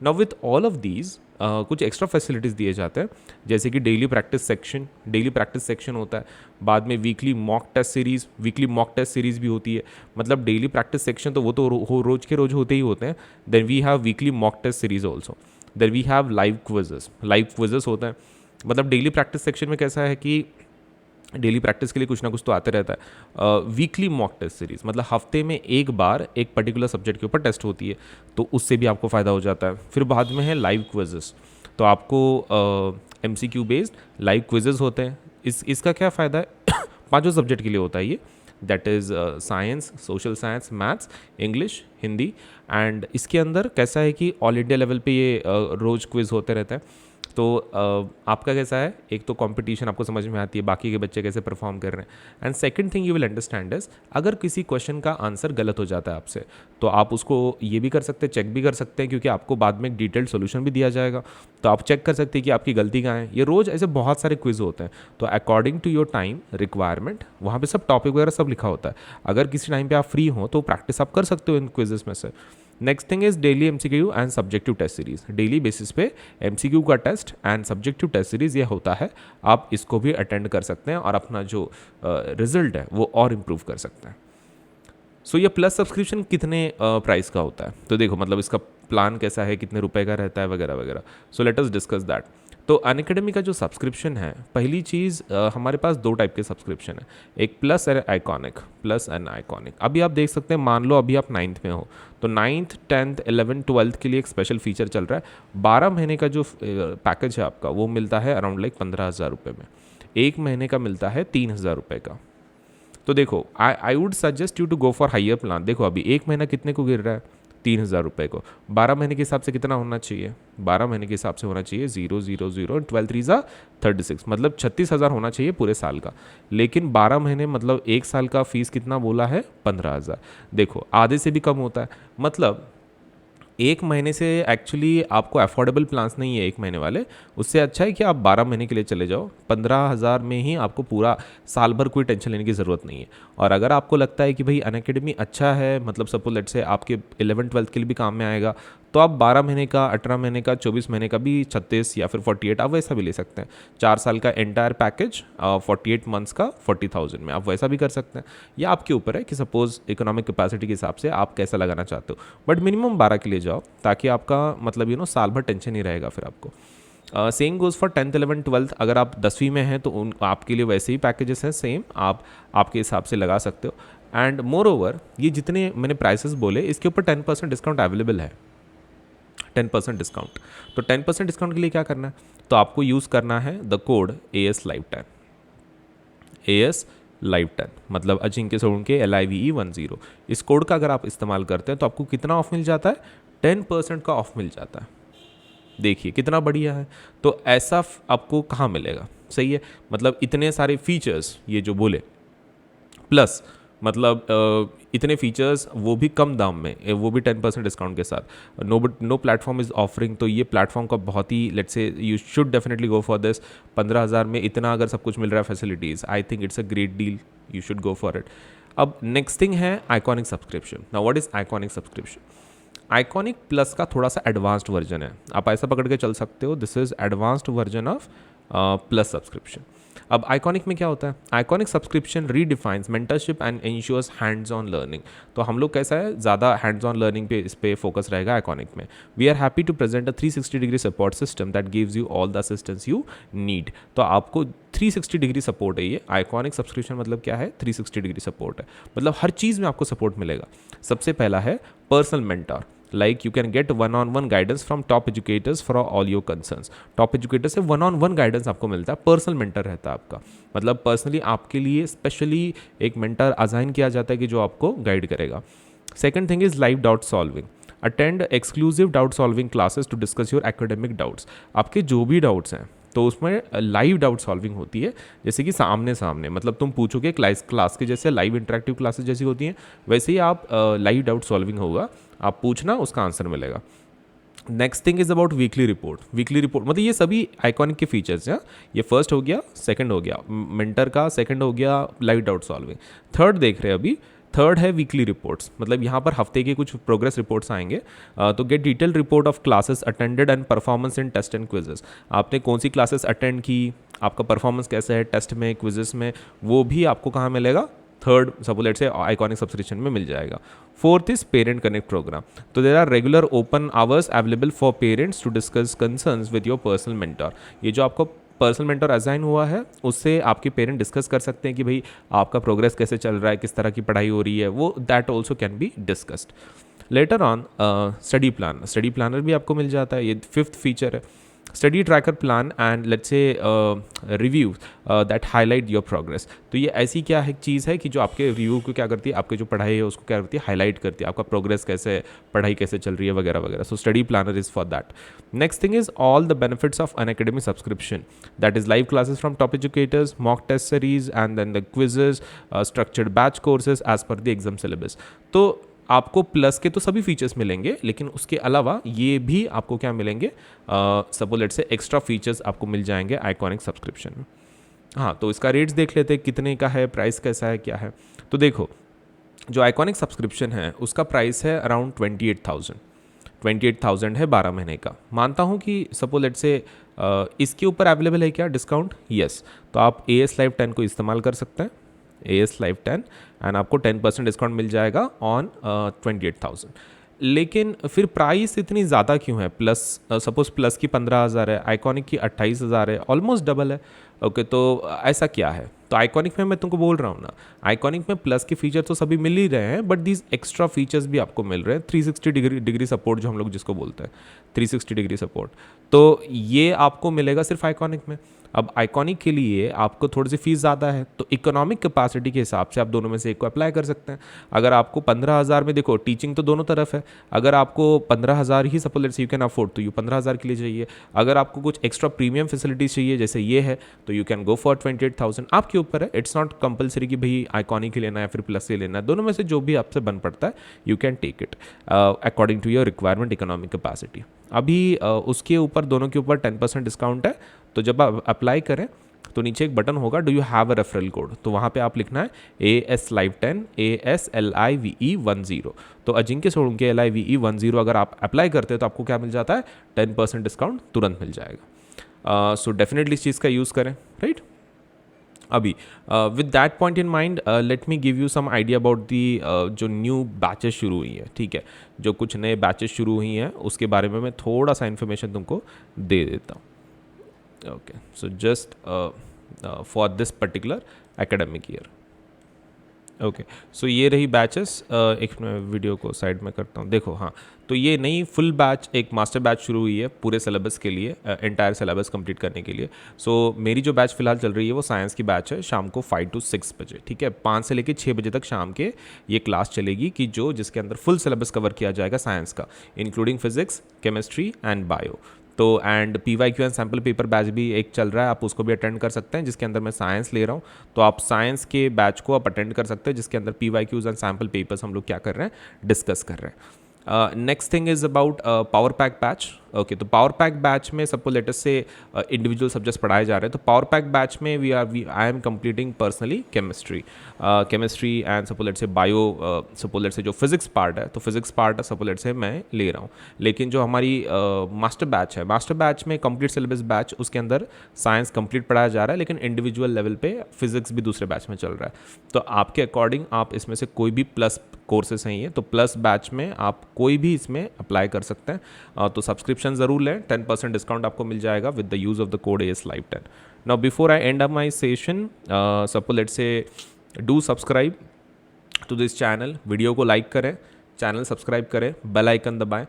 Now with all of these कुछ एक्स्ट्रा फैसिलिटीज़ दिए जाते हैं, जैसे कि डेली प्रैक्टिस सेक्शन होता है, बाद में वीकली मॉक टेस्ट सीरीज़ भी होती है। मतलब डेली प्रैक्टिस सेक्शन तो वो तो रोज के रोज होते ही होते हैं, then we have weekly mock test series also, then we have live quizzes होते हैं। मतलब डेली प्रैक्टिस सेक्शन में कैसा है कि डेली प्रैक्टिस के लिए कुछ ना कुछ तो आते रहता है। वीकली मॉक टेस्ट सीरीज मतलब हफ्ते में एक बार एक पर्टिकुलर सब्जेक्ट के ऊपर टेस्ट होती है, तो उससे भी आपको फ़ायदा हो जाता है। फिर बाद में है लाइव क्विजेस, तो आपको MCQ बेस्ड लाइव क्विजेस होते हैं। इसका क्या फ़ायदा है पांचों सब्जेक्ट के लिए होता है ये, that is science, social science, maths, English, Hindi. And इसके अंदर कैसा है कि ऑल इंडिया लेवल पे ये रोज़ क्विज़ होते रहते हैं। तो आपका कैसा है, एक तो कंपटीशन आपको समझ में आती है बाकी के बच्चे कैसे परफॉर्म कर रहे हैं, and second thing you will understand is अगर किसी क्वेश्चन का आंसर गलत हो जाता है आपसे, तो आप उसको ये भी कर सकते हैं, चेक भी कर सकते हैं, क्योंकि आपको बाद में एक डिटेल्ड सोल्यूशन भी दिया जाएगा, तो आप चेक कर सकते हैं कि आपकी गलती कहाँ है। ये रोज़ ऐसे बहुत सारे क्विज होते हैं, तो according to your time requirement वहाँ पे सब टॉपिक वगैरह सब लिखा होता है। अगर किसी टाइम पे आप फ्री हो तो प्रैक्टिस आप कर सकते हो इन क्विजेस में से। Next thing is daily MCQ and subjective test series. Daily basis पे MCQ का test and subjective test series ये होता है, आप इसको भी अटेंड कर सकते हैं और अपना जो रिजल्ट है वो और इम्प्रूव कर सकते हैं। सो ये प्लस सब्सक्रिप्शन कितने प्राइस का होता है, तो देखो मतलब इसका प्लान कैसा है, कितने रुपए का रहता है वगैरह वगैरह। So let us discuss that. तो अनअकैडमी का जो सब्सक्रिप्शन है, पहली चीज़ हमारे पास दो टाइप के सब्सक्रिप्शन है, एक प्लस एंड आइकॉनिक। अभी आप देख सकते हैं, मान लो अभी आप 9th में हो, तो 9th 10th 11th 12th के लिए एक स्पेशल फीचर चल रहा है। 12 महीने का जो पैकेज है आपका वो मिलता है अराउंड लाइक 15,000 रुपये में, एक महीने का मिलता है 3,000 रुपये का। तो देखो I would suggest you to go for higher plan. देखो अभी एक महीना कितने को गिर रहा है, 3,000 रुपये को। 12 महीने के हिसाब से कितना होना चाहिए, 12 महीने के हिसाब से होना चाहिए 0,0,0 12 3 36, मतलब 36,000 होना चाहिए पूरे साल का। लेकिन 12 महीने मतलब एक साल का फीस कितना बोला है, 15,000। देखो आधे से भी कम होता है, मतलब एक महीने से एक्चुअली आपको अफोर्डेबल प्लान्स नहीं है एक महीने वाले, उससे अच्छा है कि आप 12 महीने के लिए चले जाओ। 15,000 में ही आपको पूरा साल भर कोई टेंशन लेने की ज़रूरत नहीं है। और अगर आपको लगता है कि भाई अनअकैडमी अच्छा है, मतलब सपोज लेट से आपके 11th 12th के लिए भी काम में आएगा, तो आप 12 महीने का, 18 महीने का, 24 महीने का भी 36 या फिर 48 आप वैसा भी ले सकते हैं। 4 साल का एंटायर पैकेज 48 मंथ्स का 40,000 में आप वैसा भी कर सकते हैं। या आपके ऊपर है कि सपोज इकोनॉमिक कैपेसिटी के हिसाब से आप कैसा लगाना चाहते हो, बट मिनिमम 12 के लिए जाओ, ताकि आपका मतलब साल भर टेंशन नहीं रहेगा फिर आपको। Same goes for 10th 11th 12th। अगर आप 10वीं में हैं तो आपके लिए वैसे ही पैकेजेस हैं सेम, आप आपके हिसाब से लगा सकते हो। एंड मोर ओवर ये जितने मैंने प्राइसेस बोले, इसके ऊपर 10% डिस्काउंट अवेलेबल है, 10% डिस्काउंट। तो 10% डिस्काउंट के लिए क्या करना है, तो आपको यूज़ करना है द कोड AS Live 10, मतलब अजिंक्य सोलंके LIVE10। इस कोड का अगर आप इस्तेमाल करते हैं तो आपको कितना ऑफ मिल जाता है, 10% का ऑफ मिल जाता है। देखिए कितना बढ़िया है। तो ऐसा आपको कहाँ मिलेगा, सही है, मतलब इतने सारे फीचर्स ये जो बोले, प्लस मतलब इतने फीचर्स वो भी कम दाम में, वो भी 10% डिस्काउंट के साथ। नो प्लेटफॉर्म इज़ ऑफरिंग, तो ये प्लेटफॉर्म का बहुत ही let's say you should definitely go for this. 15,000 में इतना अगर सब कुछ मिल रहा है facilities, I think it's a great deal, you should go for it. अब नेक्स्ट थिंग है iconic subscription. Now what is iconic subscription? Iconic plus का थोड़ा सा एडवांस्ड वर्जन है, आप ऐसा पकड़ के चल सकते हो, this is advanced version of plus subscription. अब आइकॉनिक में क्या होता है, iconic subscription redefines mentorship and ensures hands on learning. तो हम लोग कैसा है, ज़्यादा हैंड्स ऑन लर्निंग पे इस पे फोकस रहेगा आइकॉनिक में। We are happy to present a 360 degree support system that gives you all the assistance you need. तो आपको 360 डिग्री सपोर्ट है ये आइकॉनिक सब्सक्रिप्शन। मतलब क्या है, 360 डिग्री सपोर्ट है, मतलब हर चीज़ में आपको सपोर्ट मिलेगा। सबसे पहला है personal mentor, like you can get one-on-one guidance from top educators for all your concerns। Top educator से one-on-one गाइडेंस आपको मिलता है, पर्सनल मेंटर रहता है आपका, मतलब पर्सनली आपके लिए स्पेशली एक मेंटर असाइन किया जाता है कि जो आपको गाइड करेगा। Second thing is live doubt solving. Attend exclusive doubt solving classes to discuss your academic doubts. आपके जो भी डाउट्स हैं तो उसमें लाइव डाउट सॉल्विंग होती है, जैसे कि सामने सामने, मतलब तुम पूछोगे क्लास के जैसे लाइव इंटरेक्टिव क्लासेस जैसी होती हैं, वैसे ही आप लाइव डाउट सॉल्विंग होगा, आप पूछना उसका आंसर मिलेगा। Next thing is about weekly report. Weekly report मतलब ये सभी आइकॉनिक के फीचर्स हैं। ये फर्स्ट हो गया, सेकंड हो गया मेंटर का, सेकंड हो गया लाइव डाउट सॉल्विंग, थर्ड देख रहे हैं अभी, थर्ड है वीकली रिपोर्ट्स। मतलब यहाँ पर हफ्ते के कुछ प्रोग्रेस रिपोर्ट्स आएंगे। तो get detail report of classes attended and performance in test and quizzes. आपने कौन सी क्लासेस अटेंड की, आपका परफॉर्मेंस कैसा है टेस्ट में, क्विजेस में, वो भी आपको कहाँ मिलेगा, थर्ड सपोलेट से आइकॉनिक सब्सक्रिप्शन में मिल जाएगा। Fourth is parent connect programme. तो there are regular open hours available for parents to discuss concerns with your personal mentor. ये जो आपको पर्सनल मेंटर असाइन हुआ है उससे आपके पेरेंट डिस्कस कर सकते हैं कि भाई आपका प्रोग्रेस कैसे चल रहा है, किस तरह की पढ़ाई हो रही है, वो that also can be discussed later on. Study plan, study planner भी आपको मिल जाता है, ये फिफ्थ फीचर है। Study tracker plan and let's say review that highlight your progress. तो ये ऐसी क्या है चीज़ है कि जो आपके रिव्यू को क्या करती है, आपके जो पढ़ाई है उसको क्या करती है, हाईलाइट करती है, आपका प्रोग्रेस कैसे है, पढ़ाई कैसे चल रही है वगैरह वगैरह। So study planner is for that. Next thing is all the benefits of Unacademy subscription, that is live classes from top educators, mock test series and then the quizzes, structured batch courses as per the exam syllabus. तो आपको plus के तो सभी features मिलेंगे, लेकिन उसके अलावा ये भी आपको क्या मिलेंगे, सपोज लेट से एक्स्ट्रा फीचर्स आपको मिल जाएंगे आइकॉनिक सब्सक्रिप्शन में। हाँ, तो इसका रेट्स देख लेते हैं कितने का है, प्राइस कैसा है, क्या है। तो देखो, जो आइकॉनिक सब्सक्रिप्शन है उसका प्राइस है अराउंड 28,000। 28,000 है 12 महीने का। मानता हूँ कि सपोज लेट से इसके ऊपर अवेलेबल है क्या डिस्काउंट, यस। तो आप AS Live 10 को इस्तेमाल कर सकते हैं, AS Live 10, एंड आपको 10% डिस्काउंट मिल जाएगा ऑन 28,000। लेकिन फिर प्राइस इतनी ज़्यादा क्यों है? प्लस सपोज प्लस की 15,000 है, आइकॉनिक की 28,000 है, ऑलमोस्ट डबल है। ओके, तो ऐसा क्या है? तो आइकॉनिक में मैं तुमको बोल रहा हूँ ना, आइकॉनिक में प्लस के फीचर तो सभी मिल ही रहे हैं, बट दीज एक्स्ट्रा फीचर्स भी आपको मिल रहे हैं। 360 डिग्री सपोर्ट जो हम लोग जिसको बोलते हैं, 360 डिग्री सपोर्ट, तो ये आपको मिलेगा सिर्फ आइकॉनिक में। अब आइकॉनिक के लिए आपको थोड़ी सी फीस ज़्यादा है, तो इकोनॉमिक कैपेसिटी के हिसाब से आप दोनों में से एक को अप्लाई कर सकते हैं। अगर आपको 15,000 में, देखो टीचिंग तो दोनों तरफ है, अगर आपको 15,000 ही suppose let's you can afford, तो यू 15,000 के लिए चाहिए। अगर आपको कुछ एक्स्ट्रा प्रीमियम फैसिलिटीज चाहिए जैसे ये है, तो यू कैन गो फॉर 28,000। आपके ऊपर है, इट्स नॉट कंपलसरी कि भाई आइकॉनिक ही लेना है फिर प्लस ही लेना है, दोनों में से जो भी आपसे बन पड़ता है you can take it according to your requirement, economic capacity. अभी उसके ऊपर दोनों के ऊपर 10% डिस्काउंट है। तो जब आप अप्लाई करें तो नीचे एक बटन होगा, do you have a referral code, तो वहाँ पे आप लिखना है AS Live 10 ASLIVE10। तो अजिंक्य सोलंकी LIVE10 अगर आप अप्लाई करते हैं तो आपको क्या मिल जाता है, 10% डिस्काउंट तुरंत मिल जाएगा। सो डेफिनेटली इस चीज़ का यूज़ करें, राइट। अभी with that point in mind let me give you some idea about the जो न्यू बैचेस शुरू हुई हैं, ठीक है। जो कुछ नए बैचेस शुरू हुई हैं उसके बारे में मैं थोड़ा सा इन्फॉर्मेशन तुमको दे देता हूँ। Okay, so just for this particular academic year. Okay, so ये रही बैचेस। एक मैं वीडियो को साइड में करता हूँ, देखो। हाँ, तो ये नई फुल बैच, एक मास्टर बैच शुरू हुई है पूरे सिलेबस के लिए, एंटायर सिलेबस कंप्लीट करने के लिए। सो मेरी जो बैच फिलहाल चल रही है वो साइंस की बैच है, शाम को 5 to 6 बजे, ठीक है। 5 से लेकर 6 बजे तक शाम के ये क्लास चलेगी कि जिसके अंदर फुल सिलेबस कवर किया जाएगा साइंस का, including physics, chemistry and bio. तो and PYQ and sample paper batch भी एक चल रहा है, आप उसको भी अटेंड कर सकते हैं, जिसके अंदर मैं साइंस ले रहा हूँ। तो आप साइंस के बैच को आप अटेंड कर सकते हैं, जिसके अंदर PYQs एंड सैम्पल पेपर्स हम लोग क्या कर रहे हैं, डिस्कस कर रहे हैं। Next thing is about power pack batch. Okay, तो पावर पैक बैच में सपोज लेट अस से इंडिविजुअल सब्जेक्ट्स पढ़ाए जा रहे हैं। तो पावर पैक बैच में I M completing personally chemistry and suppose let से बायो, सपोज लेट से जो फिजिक्स पार्ट है, तो फिजिक्स पार्ट सपोज लेट से मैं ले रहा हूँ। लेकिन जो हमारी मास्टर बैच है, मास्टर बैच में कंप्लीट सिलेबस बैच, उसके अंदर साइंस कंप्लीट पढ़ाया जा रहा है, लेकिन इंडिविजुअल लेवल पे फिजिक्स भी दूसरे बैच में चल रहा है। तो आपके अकॉर्डिंग आप इसमें से कोई भी प्लस कोर्सेस हैं ये, तो प्लस बैच में आप कोई भी इसमें अप्लाई कर सकते हैं। तो सब्सक्रिप्शन ज़रूर लें, 10% डिस्काउंट आपको मिल जाएगा with the use of the code AS Live 10। Now before I end up my session, suppose let's say do subscribe to this channel, video को लाइक करें, चैनल सब्सक्राइब करें, बेल आइकन दबाएं,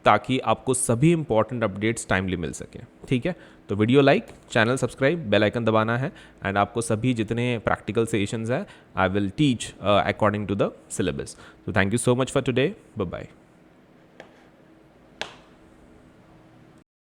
ताकि आपको सभी इंपॉर्टेंट अपडेट्स टाइमली मिल सकें, ठीक है। तो video like, channel subscribe, bell icon दबाना है, एंड आपको सभी जितने प्रैक्टिकल सेशंस हैं I will teach according to the syllabus. तो thank you so much for today, bye bye.